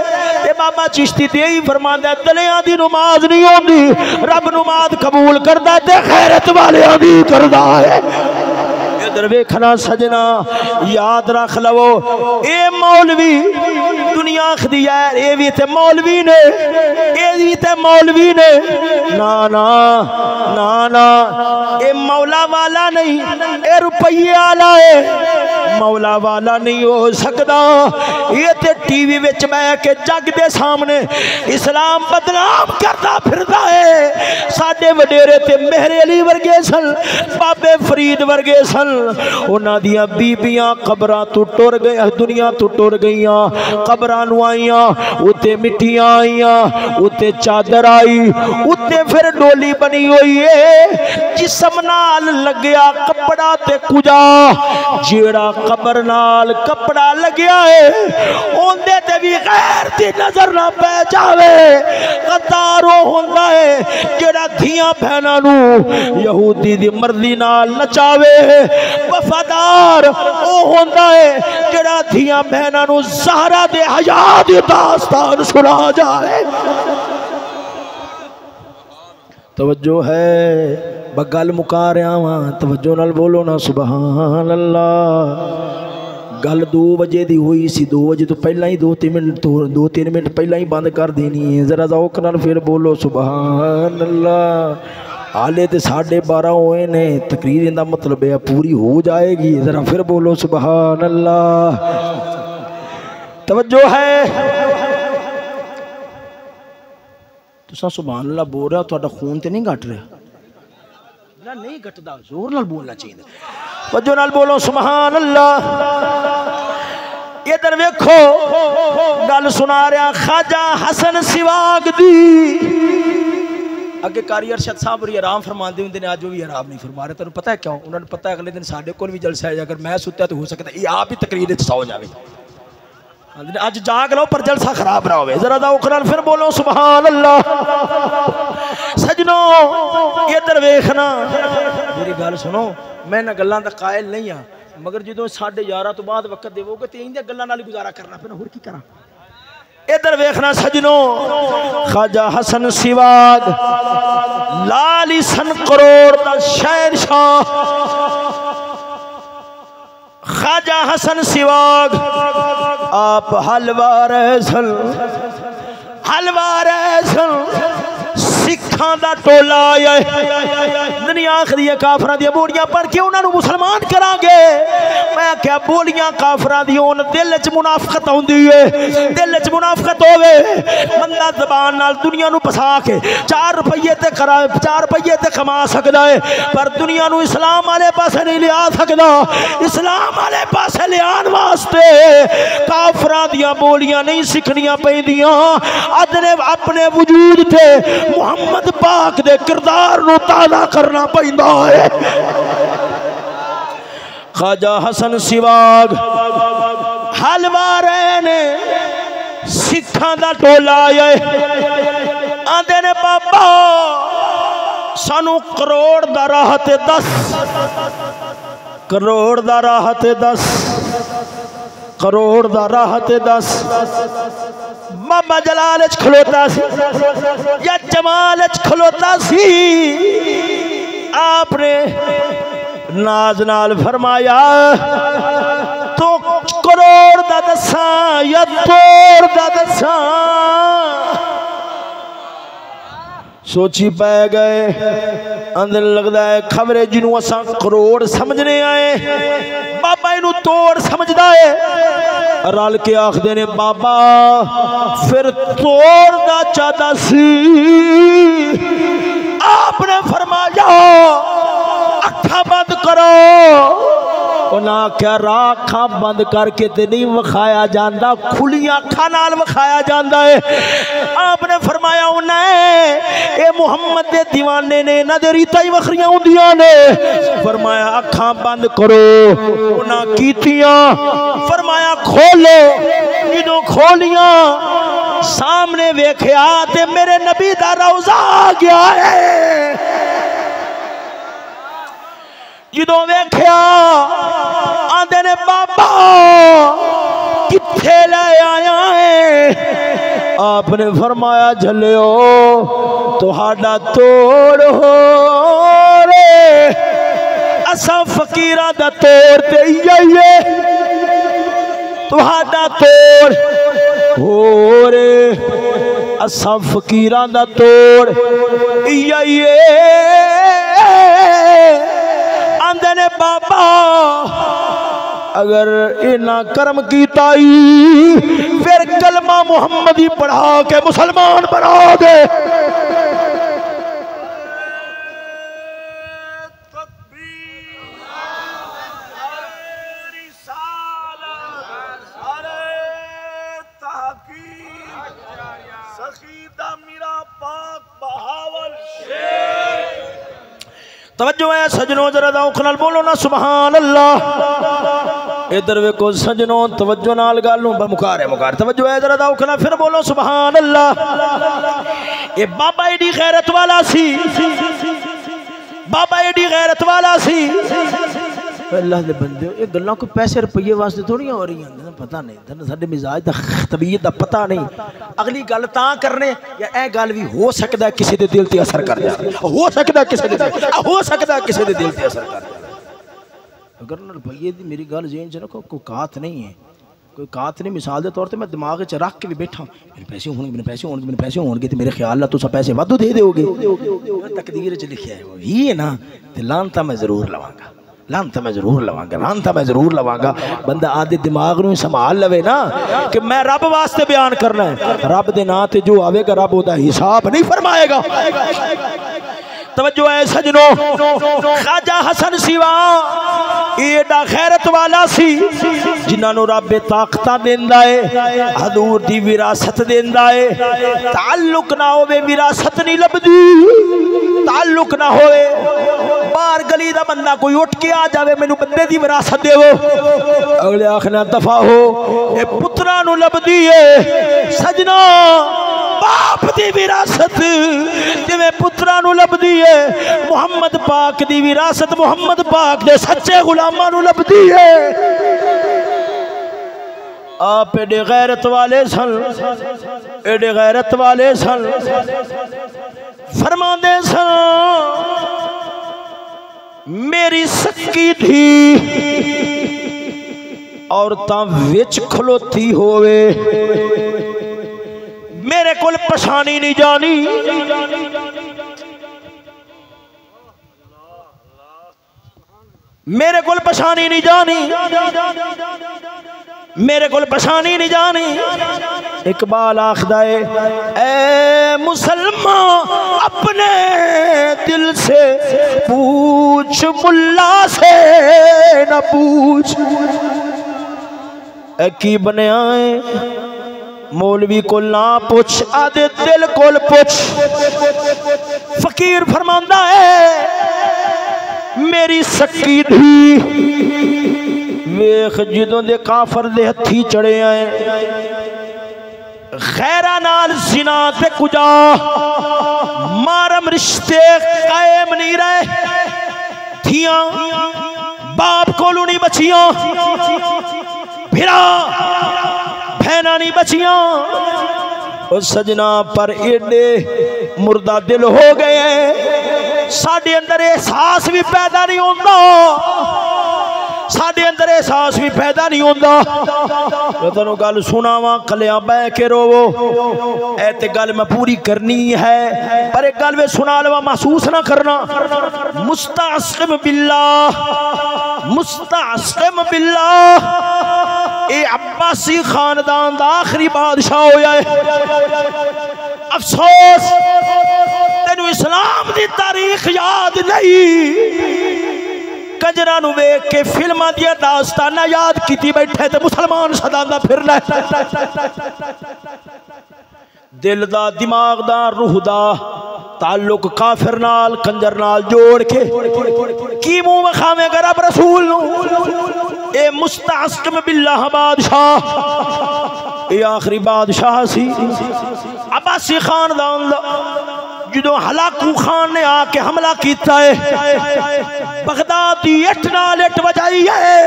A: ते बाबा चिश्ती ते ही फरमांदा दलियां दी नमाज नहीं होंदी रब नमाज कबूल करदा ते खैरत वालियां दी करदा है इधर वेखना सजना याद रख लवो ए मौलवी दुनिया आखदी है ये भी ते मौलवी ने ना ना ना ना ए मौला वाला नहीं ए रुपये वाला है मौला वाला नहीं हो सकता ये ते टीवी विच बैठ के जग दे सामने इस्लाम बदनाम करता फिरदा है साडे वडेरे ते मेहरे अली वर्गे सन बाबे फरीद वर्गे सन उन्हां दियां बीबियां कबरां तो टुर गई दुनिया तो टुर गईयां कबरां नूं आईयां उत्ते मिट्टियां आईयां उत्ते चादर आई उत्ते फिर डोली बनी हुई है जिस्म नाल लग्या कपड़ा ते कुजा जेड़ा कबर नाल कपड़ा लग्या है ओंदे ते भी गैर दी नजर ना पै जावे गद्दार ओ हुंदा है जेड़ा धियां बहनां नूं यहूदी दी मर्जी नाल नचावे वफादार ओ हुंदा है जेड़ा धियां बहनां नूं ज़हरा दे हया दी दास्तान सुना जाए तवज्जो है बगल मुका रहा वहां तवज्जो नाल बोलो ना सुभान अल्लाह गल 2 बजे दी हुई सी, 2 बजे तो पहला ही 2-3 मिनट पहला ही बंद कर देनी है। जरा ज़ौक़ नाल फिर बोलो सुभान अल्लाह। हाले तो 12:30 होए ने, तकरीर का मतलब है पूरी हो जाएगी। जरा फिर बोलो सुभान अल्लाह। तवज्जो है, तुसा सुभान अल्लाह बोल रहे हो, तुहाडा खून तो नहीं घट रहा ना? नहीं घटदा, जोर नाल बोलना चाहिए। वजो नाल बोलो सुभान अल्लाह। इधर वेखो गल सुना रहा ख्वाजा हसन सिवाग दी। अगे कारी अरशद साहब और आराम फरमाते होंगे ने, अज वो भी आराम नहीं फरमा रहे। तेन पता है क्यों? उन्होंने पता है अगले दिन साढ़े को भी जलसा है, अगर मैं सुत्या तो हो सकता है ये आप ही तकरीर सौ जाए। अज जाग लो पर जलसा खराब ना हो। जरा ज़ौक़ नाल फिर बोलो सुभान अल्लाह। सजनों इधर वेखना, मेरी गल सुनो, मैं ना गल्लां दा कायल नहीं हाँ, मगर जो 11:30 तो बाद वक्त देवोगे तो इंदियां गल्लां नाल गुजारा करना पैना, होर की करा। इधर वेखना सजनों, ख्वाजा हसन सिवाग लालिसन करोड़ दा शहनशाह ख्वाजा हसन सिवाग आप हलवार सिखा दा टोला आया। दुनिया आखदी है काफरां दी बोलियां पढ़ के उन्हां नूं मुसलमान करांगे। मैं क्या बोलियां काफरां दी होण, दिल च मुनाफकत आउंदी है। दिल च मुनाफकत होवे, बंदा ज़बान नाल दुनिया नूं फसा के 4 रुपये ते कमा सकदा है, पर दुनिया नूं इस्लाम वाले पासे नहीं लिया सकदा। इस्लाम वाले पासे लियान वास्ते काफरां दियां बोलियां नहीं सीखनियां पैंदियां। अपने वजूद ते मुहम्मद पाक दे किरदार नूं ताज़ा करना पैंदा है। ख्वाजा हसन सिवाग हलवारे ने सिखां दा टोला आया, आंदे ने बाबा सानू करोड़ दा राह ते 10 करोड़ दा राह ते 10 करोड़ दा राह ते 10। बाबा जलाल च खलोता सी या जमाल च खलोता सी, आपने नाज नाल फरमाया तो करोड़ दा दसा या तोड़ दा दसा। सोची पै गए, अंदर लगता है खबरे जिन्हों असा करोड़ समझने आए, बाबा इनू तोड़ समझदा है। रल के आखदे ने बाबा फिर तोड़ दा चाहता सी। आपने फरमाया अखा बंद करो। उन्हें क्या अखा बंद करके तो नहीं विखाया जाता, खुलियां अखा नाल विखाया जाता है। आपने फरमाया उन्हें ये मुहम्मद दे दीवाने ने, इन्हां दे रीतां ही वखरियां हुंदियां ने। फरमाया अखा बंद करो, उन्हें कीतियां। फरमाया खोलो, जो खोलियां सामने वेख्या ते मेरे नबी दा रौज़ा आ गया है। जो वेख्या आंदे ने बाबा किथे ले आया है। आपने फरमाया झलियो तुहाडा तोड़ हो रे, असा फकीरां दा तोड़ ते इयै तुहाडा तोड़ हो रे, असा फकीरां दा तोड़ इयै। आंदे ने बाबा अगर इना कर्म कीता फिर कलमा मुहम्मदी पढ़ा के मुसलमान बना दे। तवज्जो है सजनों, जरा ज़ौक़ नाल बोलो ना सुभान अल्लाह। इधर वेखो सजनों, तवज्जो नाल गल नूं मुकार तवज्जो है, जरा ज़ौक़ नाल फिर बोलो सुभान अल्लाह। ये बाबा एडी गैरत वाला सी, बाबा एडी गैरत वाला सी। अल्लाह दे बंदे, ये गल्लां कोई पैसे रुपये वास्ते थोड़ी हो रही हैं, पता नहीं तेन साडे मिजाज दा तबीयत दा पता नहीं। अगली गल तां करने या ए गल भी हो सकता है किसी दे दिल ते असर कर जाए, हो सकता है किसी दे दिल ते असर कर जाए। अगर ना रुपये की मेरी गल जेन च रखो, कोई कात नहीं है, कोई कात नहीं। मिसाल के तौर पर मैं दिमाग च रख के भी बैठा, मेरे पैसे होंगे, मेरे पैसे होंगे, मेरे पैसे होंगे, तो मेरे ख्याल तुम पैसे वाधू दे दोगे। तकदीर च लिखा है ही है ना, तो लानता मैं जरूर लवांगा, लानता मैं जरूर लवांगा, लानता मैं जरूर लवांगा। बंदा आदे दिमाग नूं संभाल लवे ना कि मैं रब वास्ते बयान करना है, रब दे नां ते जो आवेगा रब ओदा हिसाब नहीं फरमाएगा। तवज्जो है सजनों, ख्वाजा हसन सिवा एडा गैरत वाला सी जिन्होंने रब ताकतां देंदा है, हजूर दी विरासत देंदा है। ताल्लुक ना होवे विरासत नहीं लभदी, ताल्लुक ना होवे बाहर गली दा बंदा कोई उठ के आ जावे मैनू बंदे दी विरासत देवो, अगले आखना दफा हो, ये पुत्रा नू लभदी है। सजना बाप दी विरासत जिवें पुत्रा नू लभदी है, मुहम्मद पाक दी विरासत मुहम्मद पाक दे सच्चे गुलामां नू लभदी है। आप एडे गैरत वाले सन, एडे गैरत वाले सन, फरमांदे सन मेरी सकी थी औरतां विच खलोती होवे, मेरे कोल पछानी नहीं जानी, मेरे कोल पछानी नहीं जानी, मेरे कोल पछानी नहीं जानी। इकबाल आखदा है ए मुसलमान अपने दिल से पूछ, मुल्ला से न पूछ। की बनया है मौलवी को ना पूछ, आदे दिल कोल पूछ। फकीर फरमांदा है मेरी सकी धी वेख जिदों दे काफर दे हथी चढ़े आए, खैरा नाल जिना ते कुजा मारम रिश्ते कायम नहीं रहे, थियां बाप कोलू नहीं बचियां, फिरा बहना नहीं बचियां। और सजना पर एडे मुर्दा दिल हो गए, साडे अंदर एहसास भी पैदा नहीं होता, साडे अंदर एहसास भी पैदा नहीं होता। मैं तेनों गल सुनावा कलिया बह के रोवो, ऐ ते गल मैं पूरी करनी है, पर एक गल में सुना लवा महसूस ना करना। मुस्तासिम बिल्लाह, मुस्तासिम बिल्लाह ये अब्बासी खानदान दा आखिरी बादशाह होया है। अफसोस तेनू इस्लाम दी तारीख याद नहीं, कंजरा नू वेख के फिल्मां दी दास्ताना याद कीती बैठे ते मुसलमान सदांदा फिरना। दिल दा दिमाग दा रूह दा ताल्लुक काफिर नाल कंजर नाल जोड़ के की मुंह विखावेगा रब रसूल नू। ए मुस्तासिम बिल्लाह बादशाह ये आखिरी बादशाह सी अब्बासी खानदान दा। जो हलाकू खान ने आके हमला किया है, बगदाद की इट नाल इट बजाई है,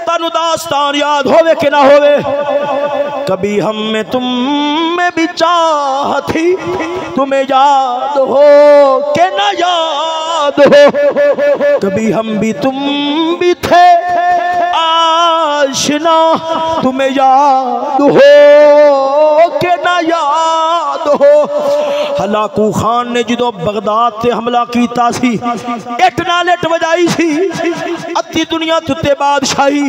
A: तनु दास्तान याद होवे कि ना होवे। कभी हम में तुम में भी चाह थी, तुम्हें याद हो कि ना याद हो, कभी हम भी तुम भी थे आशना, तुम्हें याद हो कि ना याद हो। हलाकू खान ने जो बगदाद से हमला किया सी, इट नाल इट बजाई सी, अद्धी दुनिया तुते बादशाही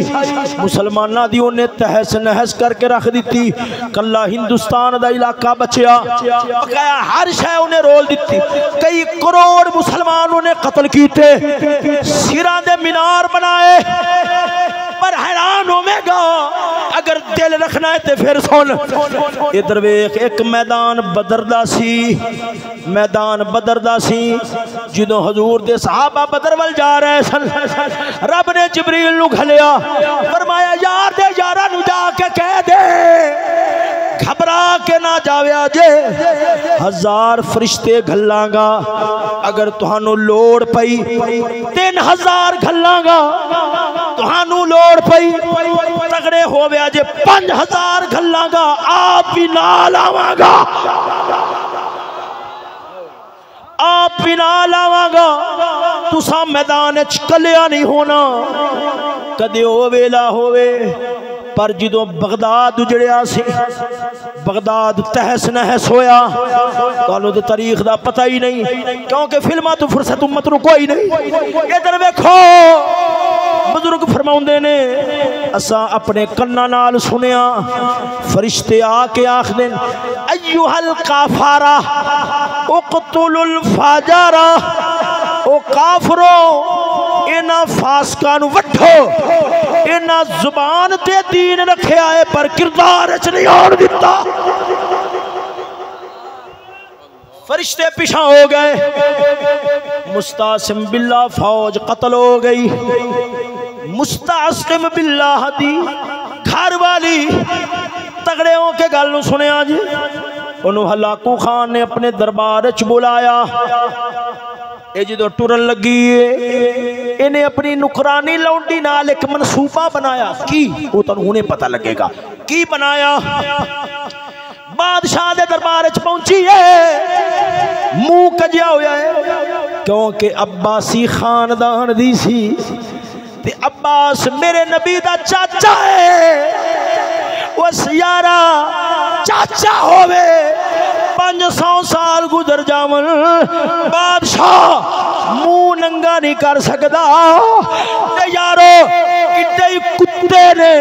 A: मुसलमाना दी उन्हें तहस नहस करके रख दी। कला हिंदुस्तान दा इलाका बचिया, बकाया हर शय उन्हें रोल दी। कई करोड़ मुसलमान उन्हें कत्ल किए, सिरा दे मीनार बनाए। पर हैरान होवेगा अगर दिल रखना है तो फिर सुन। इधर वेख एक मैदान बदर दा सी, मैदान बदर दा सी, जो हजूर दे सहाबा बदर वल जा रहे सन, रब ने जिब्रील नू घलिया, फरमाया यार दे यारा नू जाके कह दे घबरा के ना जावे जे, 1000 फरिश्ते घलांगा, अगर तुहानू लोड़ पई 3000 घलांगा, तुहानू लोड़ पई तगड़े होवे जे 5000 घलांगा, आप भी नाल आवांगा, आप भी नाल आवांगा। तुसा मैदान च कलिया नहीं होना, कदे ओ वेला होवे पर जो बगदाद उजड़िया सी, बगदाद तहस नहस होया, तो तारीख का पता ही नहीं, क्योंकि फिल्मां तो फुरसत उम्मत नूं कोई नहीं। इधर वेखो बुजुर्ग फरमाउंदे ने, असा अपने कन्ना नाल सुनिया, फरिश्ते आके आखदे अय्युहल काफारा उक़्तुलुल फाजारा, ओ काफरो इन्हां फासकां नूं वठो, इन्हां जुबान ते दीन रखिया है पर किरदार च नहीं आउण दिता। फरिश्ते पिछा हो गए, मुस्तासिम बिल्लाह फौज कत्ल हो गई। मुस्तासिम बिल्लाह दी घर वाली तगड़े होके गल सुनिया जी, उन्होंने हलाकू खान ने अपने दरबार च बुलाया। ये जो टुरन लगी है, इन्हें अपनी नुकरानी लौंडी नाल एक मनसूबा बनाया। की वो तुहानू हुणे पता लगेगा की बनाया। बादशाह दे दरबार च पहुंची है, मुंह कजिया होया है, क्योंकि अब्बासी खानदान दी सी ते अब्बास मेरे नबी दा चाचा है। उस यारा चाचा होवे 500 साल गुजर जावन, बादशाह मुंह नंगा नहीं कर सकता। यारो किड्डे कुत्ते ने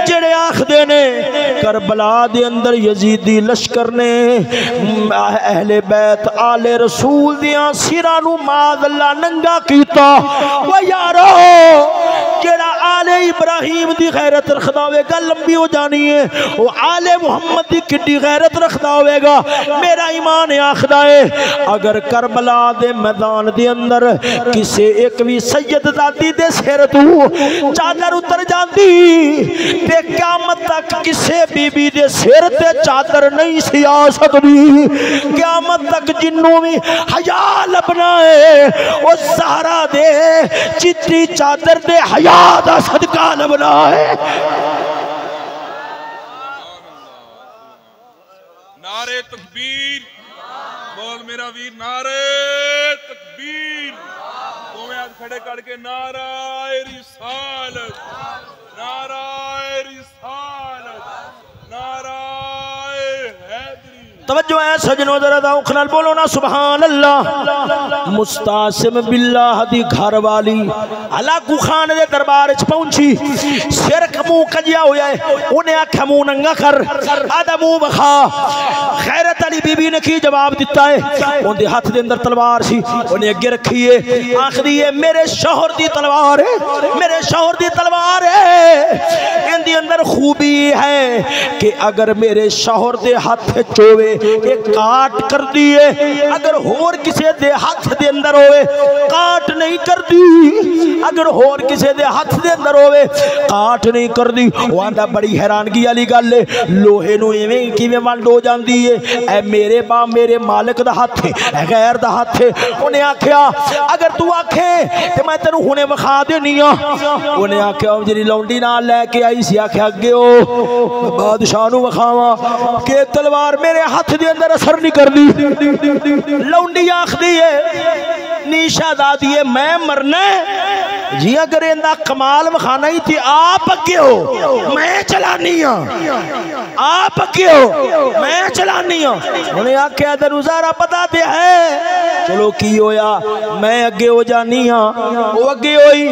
A: जेड़े आखदे ने करबला दे अंदर यजीदी लश्कर ने अहले बैत आले रसूल दियां सिरां नूं माज़अल्लाह नंगा कीता। वो यारो जेड़ा आले इब्राहिम दी गैरत रखदा होवेगा लंबी हो जानी है, वो आले मुहम्मद दी किड्डी गैरत रखदा होवेगा। मेरा ईमान आखदा है अगर करबला दे मैदान दे अंदर किसे एक भी सैयद दादी दे सिर तू चादर उतर जाती ते क़यामत तक किसे बीबी दे सिर ते चादर नहीं सी आ सकती। क़यामत तक जिन्नू भी हया लबना है वो ज़हरा दे चिट्टी चादर दे हया दा सदका लबना है।
B: नारे तकबीर बोल मेरा वीर, नारे तकबीर। दोवें हाथ खड़े करके नाराए रिसालत, नाराए रिसालत, नाराए हैदरी।
A: तवज्जो है सजनों, जरा दौख नाल बोलो ना सुभान अल्लाह। मुस्तासिम बिल्लाह दी घर वाली हलाकू खान दे दरबार च पहुंची, सिर मुंह कजिया होया है, उन्हें आख्या मुंह नंगा कर, आधा मुंह बखा। खैरत अली बीबी ने की जवाब दिता है, उनके हाथ दे अंदर तलवार सी, उन्हें अगे रखी है, आखदी है मेरे शौहर दी तलवार है, मेरे शौहर दी तलवार है। इनके अंदर खूबी है कि अगर मेरे शौहर दे हाथ चोवे ये काट कर दिए, अगर होर किसी दे हाथ दे अंदर होवे काट नहीं कर दी, अगर होर किसी दे हाथ दे अंदर होवे काट नहीं कर दी। वांदा बड़ी हैरानगी वाली गल है, लोहे नूं इवें किवें वंड हो जांदी है, ऐ मेरे बा मेरे मालिक दा हाथ है, गैर दा हाथ है। उन्हें आख्या अगर तू आखे ते मैं तेनू हुणे विखा देनी आ। उन्हें आख्या जेरी लौंडी नाल लैके आई सी, आख्या अगे ओ बादशाह नूं विखावां कि तलवार मेरे हाथ दे अंदर असर नहीं कर दी। लौंडी आखदी है नीशा दादी है मैं मरना जी, अगर इन्दा कमाल विखाना ही थी आप अगे हो मैं चलानी हाँ, आप अगे हो मैं चलानी हाँ। उन्हें आख्या तेनू सारा पता ते है, चलो की होया मैं अगे हो जानी हाँ। वो अगे होई,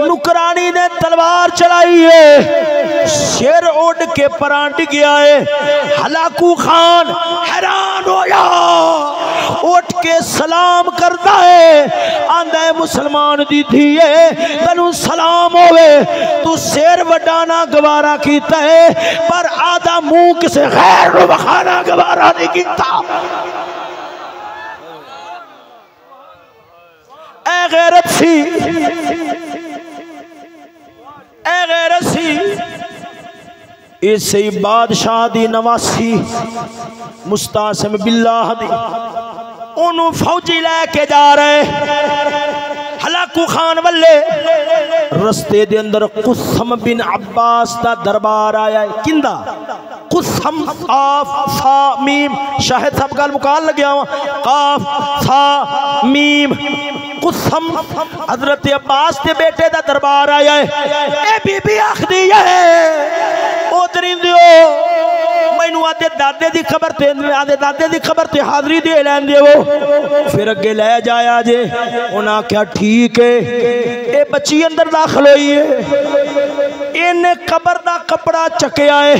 A: नुकरानी ने तलवार चलाई है, सिर उड़ के परांठ गया है। हलाकू खान हैरान होया, उठ के सलाम करता है, आंदा है मुसलमान दी थी है तनु सलाम होवे, तू सिर वडाना गवारा कीता है पर आधा मुंह किसे गैर को बखाना गवारा नहीं कीता। ऐ गैरत सी, ऐ गैरत सी। इसे बादशाह दी नवासी मुस्तासिम बिल्लाह दी ओनू फौजी लैके जा रहे हलाकू खान वल्ले। रस्ते दे अंदर कुसम बिन अब्बास दा दरबार आया है। किंदा कुसम काफ सा मीम, शाहिद साहब गल मुकाल लग्या काफ सा मीम कुसम हजरत अब्बास के बेटे का दरबार आया है। बीबी आखदी है ओ दरिंदियो मैनू आदे दादे की खबर ते आदे दादे की खबर ते हाजरी दे लैन देवो। फिर अगे लै जाया जे उन्हें आख्या ठीक है। ये बच्ची अंदर दाखिल हुई है, इन्हें कबर का कपड़ा चकया है,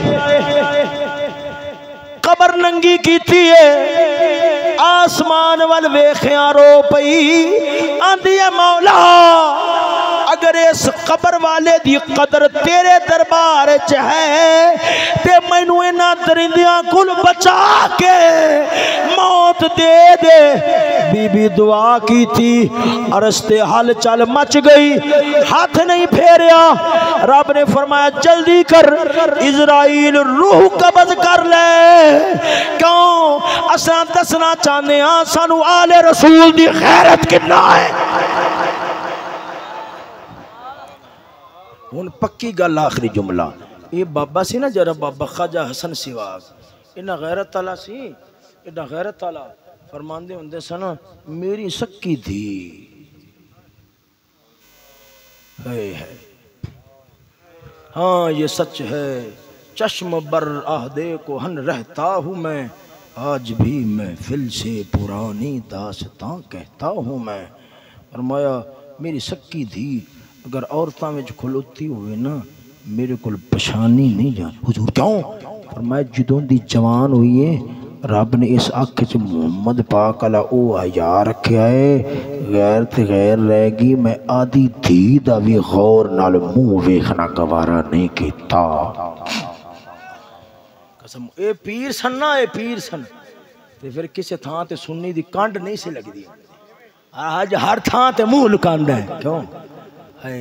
A: कबर नंगी कीती है, आसमान वाल वेखिया रो पई आंदी है मौला अगर इस कबर वाले दी कदर तेरे दरबार च है ते मैनू इन्हां दरिंदियां कुल बचा के मौत दे दे। बीबी दुआ की थी, अरस्ते हल चल मच गई, हाथ नहीं फेरिया। रब ने फरमाया जल्दी कर इजराइल रूह कब्ज कर ले। क्यों असां दसना चाहते हाँ सानू आले रसूल दी गैरत कितना है। हुण पक्की गल आखिरी जुमला ये बाबा सी ना जरा बाबा ख्वाजा हसन सिवाग इन्ना गैरत वाला सी, इन्ना गैरत वाला फरमांदे हुंदे सन मेरी सक्की थी है। हाँ ये सच है चश्म बर आहदे को हन रहता हूँ मैं, आज भी महफिल से पुरानी दास्तां कहता हूँ मैं। फरमाया मेरी सक्की थी अगर औरतां विच खलोती हुए ना मेरे को पछानी नहीं जान। हुजूर क्यों? फरमाया जदों दी जवान हुई है रब ने इस अख च मुहम्मद पाक अला ओ हया रखा है, गैर ते गैर रहेगी। मैं आदि धी दा भी गौर नाल मुंह वेखना गवारा नहीं कीता। कसम ए पीर सन ना, ए पीर सन ते फिर किसी थां ते सुन्नी दी कंड नहीं सी लगदी। आज हर थां ते मुंह लुकांदा है। क्यों है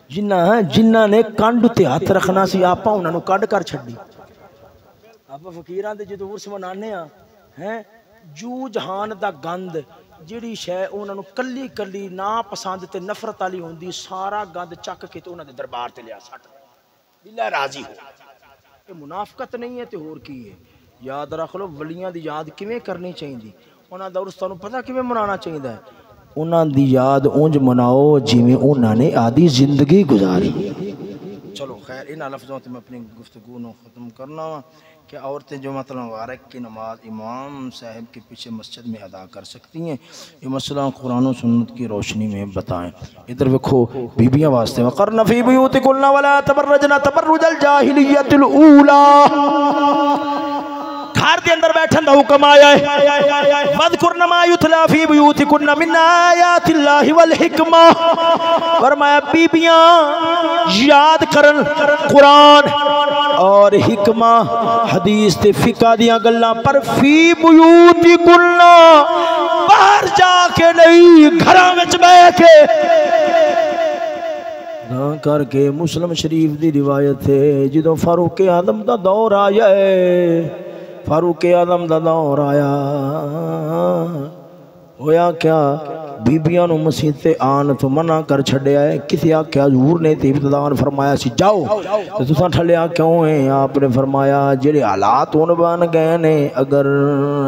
A: जिन्ना ने कंड उत्ते हथ रखना सी आपां उन्हां नूं कढ कर छड्डी। आप फकीरां दे जदों उर्स मनाने हैं जू जहान दा गंद जिहड़ी शै उन्हां नूं कल्ली कल्ली ना पसंद ते नफरत वाली हुंदी सारा गंद चक के ते उन्हां दे दरबार ते लिया सट बिल्ला राजी हो। ये मुनाफकत नहीं है तो होर की है। याद रख लो वलियां दी याद किवें करनी चाहिए, उन्हां दा उर्स तुहानूं पता किवें मनाना चाहिए। उन्हां दी याद उंज मनाओ जिवें उन्हां ने आदि जिंदगी गुजारी। चलो खैर इन्हां लफ्ज़ों से मैं अपनी गुफ्तगू को ख़त्म करना वा कि औरतें जो मतलब मुबारक की नमाज इमाम साहब के पीछे मस्जिद में अदा कर सकती हैं, ये मसला कुरान और सुन्नत की रोशनी में बताएं। इधर देखो बीबियाँ वास्ते वक़रना फ़ी बुयूतिकुन्ना वला तबर्रजना तबर्रुजल जाहिलिय्यतिल ऊला, घर के अंदर बैठन का हुक्म आया है। वज़कुरना मा युतला फ़ी बुयूतिकुन्ना मिन आयातिल्लाहि वल हिकमा, फरमाया बीबियाँ याद करन कुरान और हिकमा हदीस ते फिका दियां गल्लां पर फी बुयूतिकुन्ना बाहर जाके नहीं घरां विच बैठ के ना करके। मुस्लिम शरीफ दी रिवायत है जदों फारूक आदम दा दौर आया है, फारूक आदम दा दौर आया होया क्या बीबियां नूं मसीह ते आन तो मना कर छड़िया है। किसी आख्या हजूर ने इब्तदान फरमाया सी जाओ तो तुसां ठलिया क्यों है? आपने फरमाया जेड़े हालात हुण बन गए ने अगर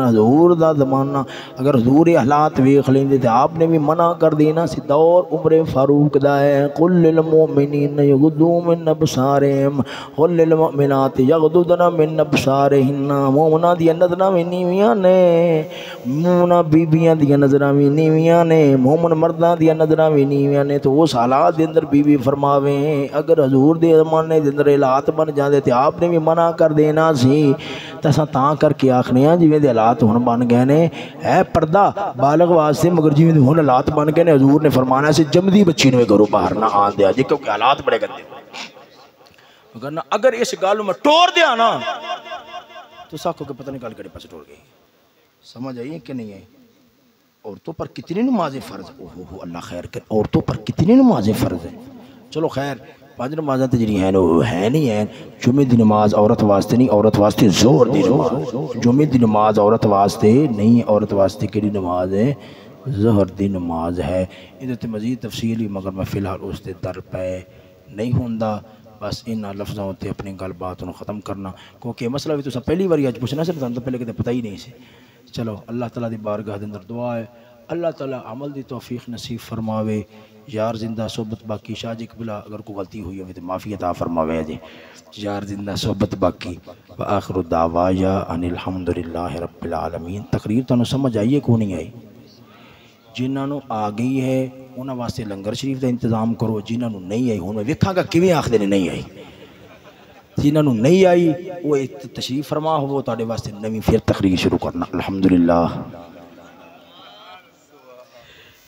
A: हजूर दा ज़माना अगर हजूर ये हालात वेख लेंदे तो आपने भी मना कर देना सी। दौर उमरे फारूक दा है। कुल लिल मोमिनीन यगुद्दू मिन अबसारिहिम कुल लिल मोमिनात यगुद्दना मिन अबसारिहिन्ना। मोमना दी नज़रां भी नीवियां ने, मोमना बीबियां दी नज़रां भी नीवियां ने, मोमन मर्दां दी नज़रां भी नीवियां ने। तो उस हालात के अंदर बीबी फरमावे अगर हजूर दे ज़माने के अंदर हालात बन जाते तो आपने भी मना कर देना सी। तो असां तां करके आखने जिवें दे हालात हुण बन गए ने है पर्दा बालग वास्ते, मगर जिवें दे हुण हालात बन गए ने हजूर ने फरमाना सी जमदी बच्ची नूं घरों बाहर ना आन दिया जी, क्योंकि हालात बड़े गंदे। मगर अगर इस गल में टोर दिया ना तो साखो के पता नहीं गल केड़े पासे टोर गई। समझ आई कि नहीं आई? औरतों पर कितनी नमाजें फ़र्ज, ओहो अल्लाह खैर कर, औरतों पर कितनी नमाजें फ़र्ज है। चलो खैर पांच नमाज़ां तो जी है है नहीं है। जुमे की नमाज औरत वास्ते नहीं, औरत वास्ते जोर दी नमाज। जुमे की नमाज औरत वास्ते नहीं, औरत वास्ते केड़ी नमाज है? ज़हर दी नमाज है। इहदे मज़ीद तफसीली मगर मैं फ़िलहाल उस दर पे नहीं होंदा। बस इन्हां लफ्ज़ों से अपनी गलबात को ख़त्म करना, क्योंकि मसला भी तुम पहली बार अज पूछना से तो पहले कदे पता ही नहीं से। चलो अल्लाह ताला दी बारगाह दे अंदर दुआ है अल्लाह ताला अमल दी तौफीक नसीब फरमावे। यार जिंदा सोबत बाकी शाह जी कबला अगर कोई गलती हुई हो तो माफ़ी अता फरमावे अजे। यार जिंदा सोबत बाकी व आखिरु दावाया अनिल हम्दुलिल्लाहि रब्बिल आलमीन। तकरीर तुहानू समझ आई है को नहीं आई? जिन्होंने आ गई है उन्होंने वास्ते लंगर शरीफ का इंतजाम करो, जिन्होंने नहीं आई हूँ मैं वेखागा किवें आखदे ने नहीं आई। जिन्होंने नहीं आई वो तशरीफ फरमा हो तो वास्ते नवी फिर तकरीर शुरू करना। अल्हम्दुलिल्लाह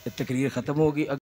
A: तकरीर ख़त्म होगी।